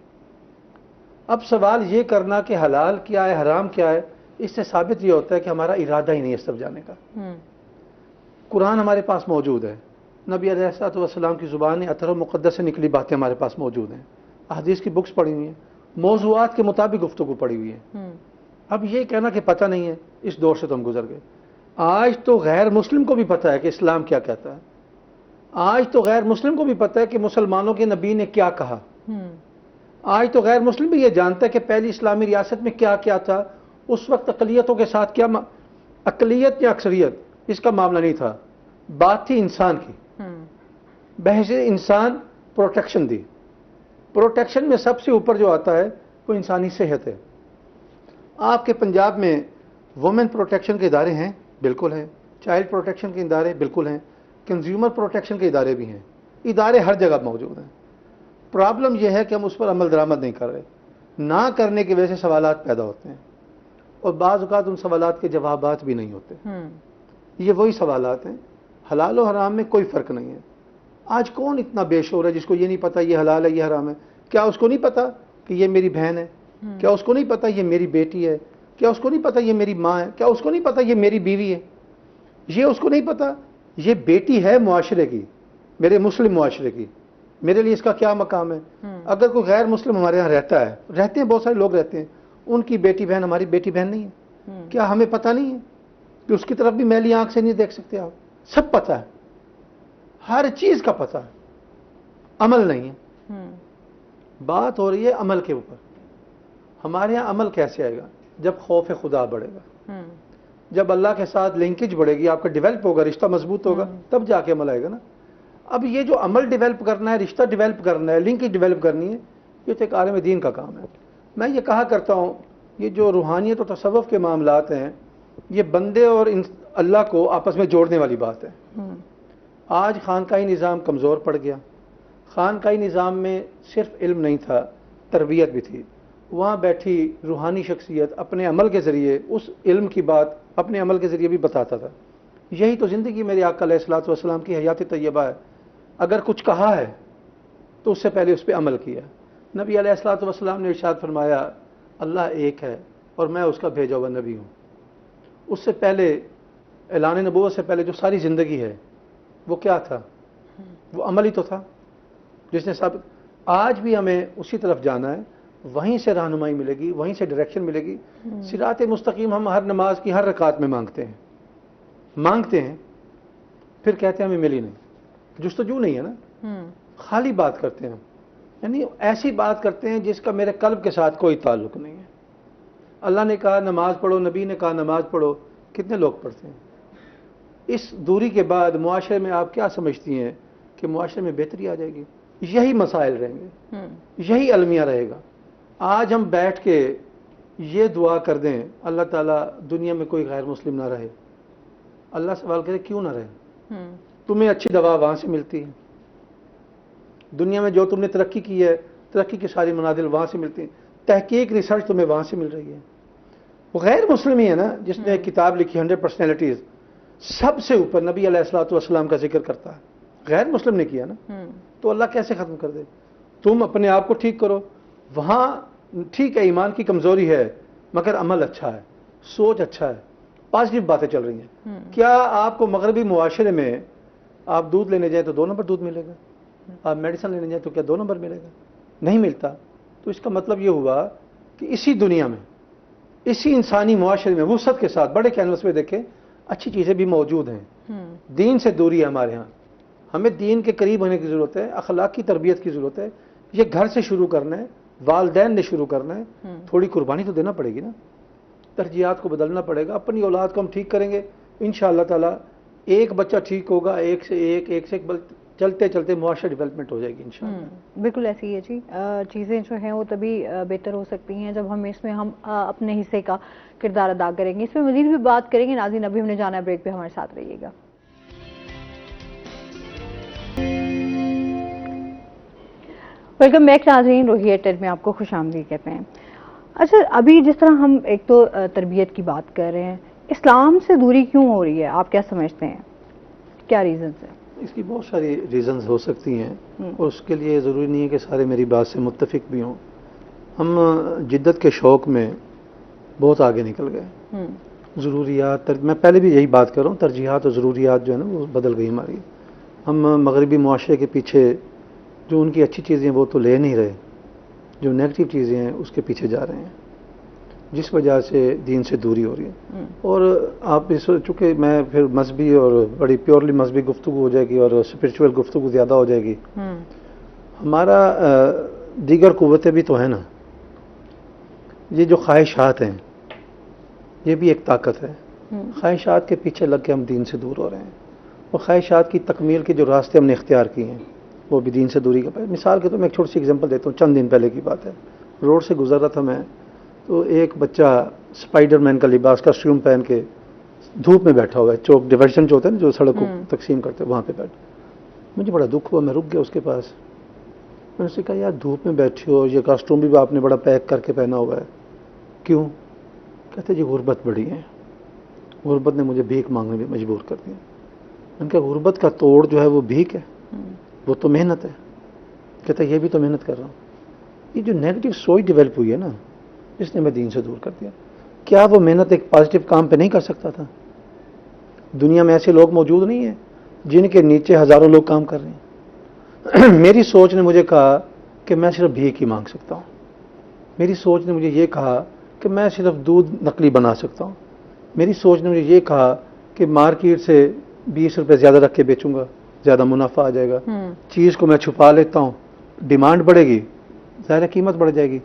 اب سوال یہ کرنا کہ حلال کیا ہے حرام کیا ہے, اس سے ثابت یہ ہوتا ہے کہ ہمارا ارادہ ہی نہیں ہے سب جانے کا. قرآن ہمارے پاس موجود ہے, نبی علیہ الصلوۃ والسلام کی زبان اطہر و مقدس سے نکلی باتیں ہمارے پاس موجود ہیں, احادیث کی بکس پڑھی ہوئی ہیں, موضوعات کے مطابق گفتگو پڑھی ہوئی ہے. اب یہ کہنا کہ پتہ نہیں ہے, اس دور سے تو ہم گزر گئے. آج تو غیر مسلم کو بھی پتہ ہے کہ اسلام کیا کہتا ہے. آج تو غیر مسلم کو بھی پتہ ہے کہ مسلمانوں کے نبی نے کیا کہا. آج تو غیر مسلم بھی یہ جانتا ہے کہ پہلی اسلامی ریاست میں کیا کیا تھا. اس وقت اقلیتوں کے ساتھ کیا, اقلیت یا اکثریت اس کا معاملہ نہیں تھا, بات تھی انسان کی. بحث انسان پروٹیکشن دی. پروٹیکشن میں سب سے اوپر جو آتا ہے وہ انسانی صحت ہے. آپ کے پنجاب میں وومن پروٹیکشن کے ادارے ہیں, بالکل ہیں. چائلڈ پروٹیکشن کے ادارے بالکل ہیں. کنزیومر پروٹیکشن کے ادارے بھی ہیں. ادارے ہر جگہ موجود ہیں. پرابلم یہ ہے کہ ہم اس پر عمل درآمد نہیں کر رہے. نہ کرنے کی وجہ سے سوالات پیدا ہوتے ہیں, اور بعض اوقات ان سوالات کے جوابات بھی نہیں ہوتے. یہ وہی سوالات ہیں, حلال و حرام میں کوئی فرق نہیں ہے. آج کون اتنا بے شعور ہے جس کو یہ نہیں پتا یہ حلال ہے یہ حرام ہے؟ کیا اس کو نہیں پتا کہ یہ میری بہن ہے؟ کیا اس کو نہیں پتا یہ میری بیٹی ہے؟ کیا اس کو نہیں پتا یہ میری ماں ہے؟ کیا اس کو نہیں پتا یہ میری بیوی ہے؟ یہ اس کو نہیں پتا یہ بیٹی ہے معاشرے کی, میرے مسلم معاشرے کی, میرے لیے اس کا کیا مقام ہے. اگر کوئی غیر مسلم ہمارے یہاں رہتا ہے, رہتے ہیں بہت سارے لوگ رہتے ہیں, ان کی بیٹی بہن ہماری بیٹی بہن نہیں ہے. کیا ہمیں پتہ نہیں ہے کہ اس کی طرف بھی میلی آنکھ سے نہیں دیکھ سکتے آپ؟ سب پتہ ہے, ہر چیز کا پتہ ہے, عمل نہیں ہے. بات ہو رہی ہے عمل کے اوپر. ہمارے ہاں عمل کیسے آئے گا؟ جب خوف خدا بڑھے گا, جب اللہ کے ساتھ لنکیج بڑھے گی, آپ کا ڈیولپ ہوگا, رشتہ مضبوط ہوگا, تب جا کے عمل آئے گا نا. اب یہ جو عمل ڈیولپ کرنا ہے, رشتہ ڈیولپ کرنا ہے, لنکیج ڈیولپ کرنی ہے, یہ تو ایک عالم دین کا کام ہے. میں یہ کہا کرتا ہوں یہ جو روحانیت اور تصوف کے معاملات ہیں یہ بندے اور اللہ کو آپس میں جوڑنے والی بات ہے. آج خانقاہی نظام کمزور پڑ گیا. خانقاہی نظام میں صرف علم نہیں تھا, تربیت بھی تھی. وہاں بیٹھی روحانی شخصیت اپنے عمل کے ذریعے اس علم کی بات اپنے عمل کے ذریعے بھی بتاتا تھا. یہی تو زندگی میرے آقا علیہ الصلوۃ والسلام کی حیات طیبہ ہے. اگر کچھ کہا ہے تو اس سے پہلے اس پہ عمل کیا. نبی علیہ الصلوۃ والسلام نے ارشاد فرمایا اللہ ایک ہے اور میں اس کا بھیجا ہوا نبی ہوں. اس سے پہلے اعلان نبوت سے پہلے جو ساری زندگی ہے وہ کیا تھا؟ وہ عمل ہی تو تھا جس نے ثابت. آج بھی ہمیں اسی طرف جانا ہے, وہیں سے رہنمائی ملے گی, وہیں سے ڈائریکشن ملے گی. صراط مستقیم ہم ہر نماز کی ہر رکعت میں مانگتے ہیں, پھر کہتے ہیں ہمیں ملی نہیں. جستجو نہیں ہے نا, خالی بات کرتے ہیں ہم, یعنی ایسی بات کرتے ہیں جس کا میرے قلب کے ساتھ کوئی تعلق نہیں ہے. اللہ نے کہا نماز پڑھو, نبی نے کہا نماز پڑھو, کتنے لوگ پڑھتے ہیں؟ اس دوری کے بعد معاشرے میں آپ کیا سمجھتی ہیں کہ معاشرے میں بہتری آ جائے گی؟ یہی مسائل رہیں گے، یہی المیہ رہے گا۔ آج ہم بیٹھ کے یہ دعا کر دیں اللہ تعالیٰ دنیا میں کوئی غیر مسلم نہ رہے، اللہ سوال کرے کیوں نہ رہے؟ تمہیں اچھی دوا وہاں سے ملتی ہے، دنیا میں جو تم نے ترقی کی ہے، ترقی کی ساری منازل وہاں سے ملتی ہیں، تحقیق ریسرچ تمہیں وہاں سے مل رہی ہے۔ وہ غیر مسلم ہی ہے نا جس نے ایک کتاب لکھی 100 پرسنالٹیز، سب سے اوپر نبی علیہ الصلوۃ والسلام کا ذکر کرتا ہے، غیر مسلم نے کیا نا، تو اللہ کیسے ختم کر دے؟ تم اپنے آپ کو ٹھیک کرو، وہاں ٹھیک ہے ایمان کی کمزوری ہے مگر عمل اچھا ہے، سوچ اچھا ہے، پازیٹیو باتیں چل رہی ہیں۔ کیا آپ کو مغربی معاشرے میں آپ دودھ لینے جائیں تو 2 نمبر دودھ ملے گا؟ آپ میڈیسن لینے جائیں تو کیا 2 نمبر ملے گا؟ نہیں ملتا۔ تو اس کا مطلب یہ ہوا کہ اسی دنیا میں، اسی انسانی معاشرے میں وسعت کے ساتھ بڑے کینوس پہ دیکھیں اچھی چیزیں بھی موجود ہیں۔ دین سے دوری ہے ہمارے ہاں، ہمیں دین کے قریب ہونے کی ضرورت ہے، اخلاق کی تربیت کی ضرورت ہے، یہ گھر سے شروع کرنا ہے، والدین نے شروع کرنا ہے، تھوڑی قربانی تو دینا پڑے گی نا، ترجیحات کو بدلنا پڑے گا، اپنی اولاد کو ہم ٹھیک کریں گے انشاءاللہ تعالی، ایک بچہ ٹھیک ہوگا، ایک سے ایک چلتے چلتے معاشرہ ڈیولپمنٹ ہو جائے گی انشاءاللہ۔ بالکل ایسی ہے جی، چیزیں جو ہیں وہ تبھی بہتر ہو سکتی ہیں جب ہم اس میں اپنے حصے کا کردار ادا کریں گے۔ اس میں مزید بھی بات کریں گے، ناظرین ابھی ہم نے جانا ہے بریک پہ، ہمارے ساتھ رہیے گا۔ ویلکم بیک ناظرین، روحیہ ٹیل میں آپ کو خوش آمدید کہتے ہیں۔ اچھا، ابھی جس طرح ہم ایک تو تربیت کی بات کر رہے ہیں، اسلام سے دوری کیوں ہو رہی ہے؟ آپ کیا سمجھتے ہیں، کیا ریزنز ہیں؟ اس کی بہت ساری ریزنز ہو سکتی ہیں اور اس کے لیے ضروری نہیں ہے کہ سارے میری بات سے متفق بھی ہوں۔ ہم جدت کے شوق میں بہت آگے نکل گئے، ضروریات میں پہلے بھی یہی بات کر رہا ہوں، ترجیحات اور ضروریات جو ہے نا وہ بدل گئی ہماری۔ ہم مغربی معاشرے کے پیچھے جو ان کی اچھی چیزیں وہ تو لے نہیں رہے، جو نیگیٹو چیزیں ہیں اس کے پیچھے جا رہے ہیں، جس وجہ سے دین سے دوری ہو رہی ہے۔ اور آپ اس چونکہ میں پھر مذہبی اور بڑی پیورلی مذہبی گفتگو ہو جائے گی اور اسپرچول گفتگو زیادہ ہو جائے گی۔ ہمارا دیگر قوتیں بھی تو ہیں نا، یہ جو خواہشات ہیں یہ بھی ایک طاقت ہے، خواہشات کے پیچھے لگ کے ہم دین سے دور ہو رہے ہیں، اور خواہشات کی تکمیل کے جو راستے ہم نے اختیار کیے ہیں وہ بھی دین سے دوری کا۔ مثال کے تو میں ایک چھوٹی سی ایگزامپل دیتا ہوں، چند دن پہلے کی بات ہے، روڈ سے گزر رہا تھا میں، تو ایک بچہ اسپائڈر مین کا لباس کاسٹیوم پہن کے دھوپ میں بیٹھا ہوا ہے، چوک ڈیورژن جو ہوتا ہے نا جو سڑک کو تقسیم کرتے ہیں وہاں پہ بیٹھا۔ مجھے بڑا دکھ ہوا، میں رک گیا اس کے پاس، میں نے اسے کہا یار دھوپ میں بیٹھے ہو، یہ کاسٹیوم بھی آپ نے بڑا پیک کر کے پہنا ہوا ہے، کیوں؟ کہتے جی غربت بڑی ہے، غربت نے مجھے بھیک مانگنے میں مجبور کر دیا۔ میں نے کہا غربت کا توڑ جو ہے وہ بھیک ہے، وہ تو محنت ہے۔ کہتا یہ بھی تو محنت کر رہا ہوں۔ یہ جو نیگیٹو سوچ ڈیولپ ہوئی ہے نا، اس نے میں دین سے دور کر دیا۔ کیا وہ محنت ایک پازیٹیو کام پہ نہیں کر سکتا تھا؟ دنیا میں ایسے لوگ موجود نہیں ہیں جن کے نیچے ہزاروں لوگ کام کر رہے ہیں؟ میری سوچ نے مجھے کہا کہ میں صرف بھیک ہی مانگ سکتا ہوں، میری سوچ نے مجھے یہ کہا کہ میں صرف دودھ نقلی بنا سکتا ہوں، میری سوچ نے مجھے یہ کہا کہ مارکیٹ سے 20 روپے زیادہ رکھ کے بیچوں گا، زیادہ منافع آ جائے گا، چیز کو میں چھپا لیتا ہوں، ڈیمانڈ بڑھے گی، ظاہر قیمت بڑھ جائے گی۔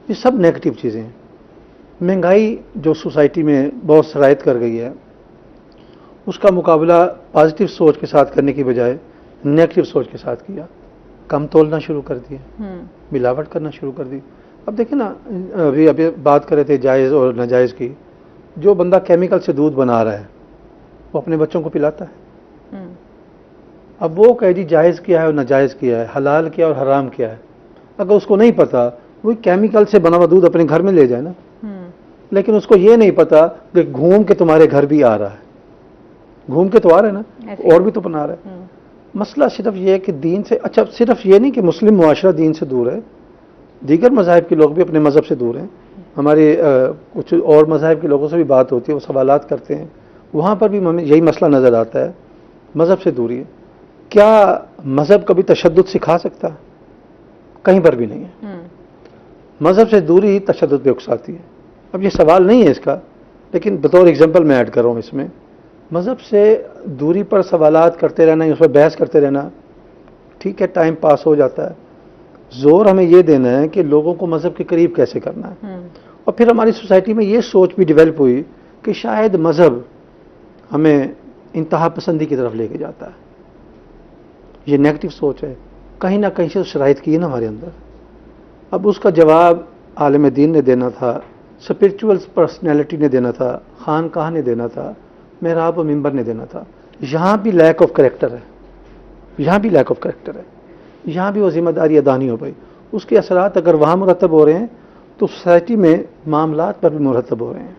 یہ سب نیگیٹو چیزیں ہیں۔ مہنگائی جو سوسائٹی میں بہت سرایت کر گئی ہے، اس کا مقابلہ پازیٹیو سوچ کے ساتھ کرنے کی بجائے نیگیٹو سوچ کے ساتھ کیا، کم تولنا شروع کر دیا، ملاوٹ کرنا شروع کر دی۔ اب دیکھیں نا، ابھی بات کر رہے تھے جائز اور ناجائز کی، جو بندہ کیمیکل سے دودھ بنا رہا ہے وہ اپنے بچوں کو پلاتا ہے۔ اب وہ کہے جی جائز کیا ہے اور ناجائز کیا ہے، حلال کیا اور حرام کیا ہے، اگر اس کو نہیں پتا وہ کیمیکل سے بنا ہوا دودھ اپنے گھر میں لے جائے نا، لیکن اس کو یہ نہیں پتا کہ گھوم کے تمہارے گھر بھی آ رہا ہے، گھوم کے تو آ رہا ہے نا، اور بھی تو بنا رہا ہے۔ مسئلہ صرف یہ ہے کہ دین سے، اچھا صرف یہ نہیں کہ مسلم معاشرہ دین سے دور ہے، دیگر مذاہب کے لوگ بھی اپنے مذہب سے دور ہیں۔ ہمارے کچھ اور مذاہب کے لوگوں سے بھی بات ہوتی ہے، وہ سوالات کرتے ہیں، وہاں پر بھی ہمیں یہی مسئلہ نظر آتا ہے، مذہب سے دوری ہے۔ کیا مذہب کبھی تشدد سکھا سکتا؟ کہیں پر بھی نہیں ہے۔ مذہب سے دوری ہی تشدد پہ اکساتی ہے۔ اب یہ سوال نہیں ہے اس کا، لیکن بطور ایگزامپل میں ایڈ کر رہا ہوں اس میں، مذہب سے دوری پر سوالات کرتے رہنا، اس پر بحث کرتے رہنا ٹھیک ہے، ٹائم پاس ہو جاتا ہے۔ زور ہمیں یہ دینا ہے کہ لوگوں کو مذہب کے قریب کیسے کرنا ہے۔ اور پھر ہماری سوسائٹی میں یہ سوچ بھی ڈیولپ ہوئی کہ شاید مذہب ہمیں انتہا پسندی کی طرف لے کے جاتا ہے، یہ نیگیٹو سوچ ہے، کہیں نہ کہیں سے شرائط کی نا ہمارے اندر. اب اس کا جواب عالم دین نے دینا تھا, اسپرچول پرسنالٹی نے دینا تھا, خانقاہ نے دینا تھا, محراب و ممبر نے دینا تھا. یہاں بھی لیک آف کریکٹر ہے, یہاں بھی لیک آف کریکٹر ہے, یہاں بھی وہ ذمہ داری ادا نہیں ہو پائی. اس کے اثرات اگر وہاں مرتب ہو رہے ہیں تو سوسائٹی میں معاملات پر بھی مرتب ہو رہے ہیں.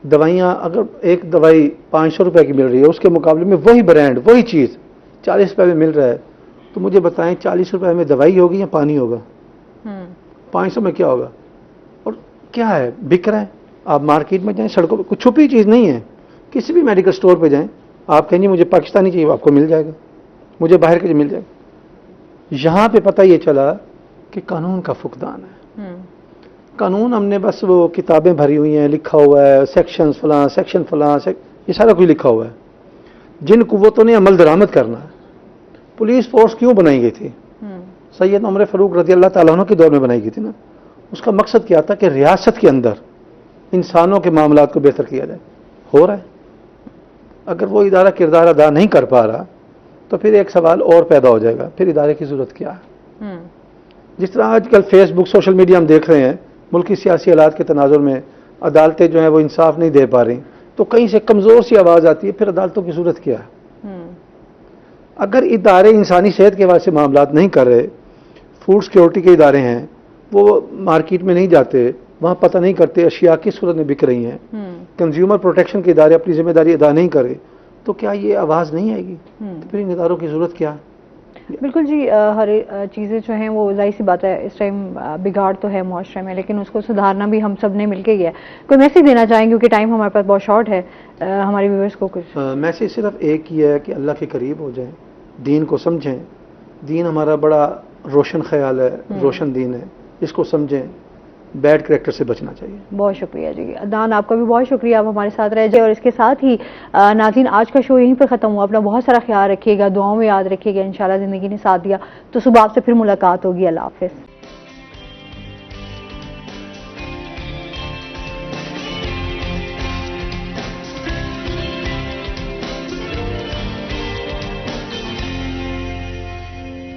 دوائیاں, اگر ایک دوائی 500 روپے کی مل رہی ہے, اس کے مقابلے میں وہی برانڈ وہی چیز 40 روپے میں مل رہا ہے, تو مجھے بتائیں 40 روپے میں دوائی ہوگی یا پانی ہوگا؟ 500 میں کیا ہوگا؟ اور کیا ہے, بک رہا ہے. آپ مارکیٹ میں جائیں, سڑکوں پہ, کچھ چھپی چیز نہیں ہے. کسی بھی میڈیکل سٹور پہ جائیں, آپ کہیں گے مجھے پاکستانی چاہیے, آپ کو مل جائے گا, مجھے باہر کے مل جائے گا. یہاں پہ پتہ یہ چلا کہ قانون کا فقدان ہے. قانون ہم نے بس وہ کتابیں بھری ہوئی ہیں, لکھا ہوا ہے سیکشن فلاں سیکشن فلاں, یہ سارا کچھ لکھا ہوا ہے. جن قوتوں نے عمل درآمد کرنا ہے, پولیس فورس کیوں بنائی گئی تھی؟ سید عمر فاروق رضی اللہ تعالیٰ عنہ کے دور میں بنائی گئی تھی نا. اس کا مقصد کیا تھا کہ ریاست کے اندر انسانوں کے معاملات کو بہتر کیا جائے. ہو رہا ہے. اگر وہ ادارہ کردار ادا نہیں کر پا رہا تو پھر ایک سوال اور پیدا ہو جائے گا, پھر ادارے کی ضرورت کیا ہے؟ جس طرح آج کل فیس بک سوشل میڈیا ہم دیکھ رہے ہیں, ملکی سیاسی حالات کے تناظر میں عدالتیں جو ہیں وہ انصاف نہیں دے پا رہی, تو کہیں سے کمزور سی آواز آتی ہے, پھر عدالتوں کی ضرورت کیا ہے؟ اگر ادارے انسانی صحت کے حوالے سے معاملات نہیں کر رہے, فوڈ سیکورٹی کے ادارے ہیں وہ مارکیٹ میں نہیں جاتے, وہاں پتہ نہیں کرتے اشیاء کس صورت میں بک رہی ہیں, کنزیومر پروٹیکشن کے ادارے اپنی ذمہ داری ادا نہیں کرے, تو کیا یہ آواز نہیں آئے گی؟ تو پھر ان اداروں کی ضرورت کیا ہے؟ بالکل جی, ہر چیزیں جو ہیں وہ ظاہر سی بات ہے اس ٹائم بگاڑ تو ہے معاشرے میں, لیکن اس کو سدھارنا بھی ہم سب نے مل کے ہی ہے. کوئی میسیج دینا چاہیں کیونکہ ٹائم ہمارے پاس بہت شارٹ ہے, ہمارے ویورز کو کچھ میسیج صرف ایک ہی ہے کہ اللہ کے قریب ہو جائیں, دین کو سمجھیں. دین ہمارا بڑا روشن خیال ہے, روشن دین ہے, اس کو سمجھیں. بیڈ کریکٹر سے بچنا چاہیے. بہت شکریہ جی عدنان, آپ کا بھی بہت شکریہ, آپ ہمارے ساتھ رہ جائے. اور اس کے ساتھ ہی ناظرین آج کا شو یہیں پہ ختم ہوا. اپنا بہت سارا خیال رکھیے گا, دعاؤں میں یاد رکھیے گا. انشاءاللہ زندگی نے ساتھ دیا تو صبح آپ سے پھر ملاقات ہوگی. اللہ حافظ.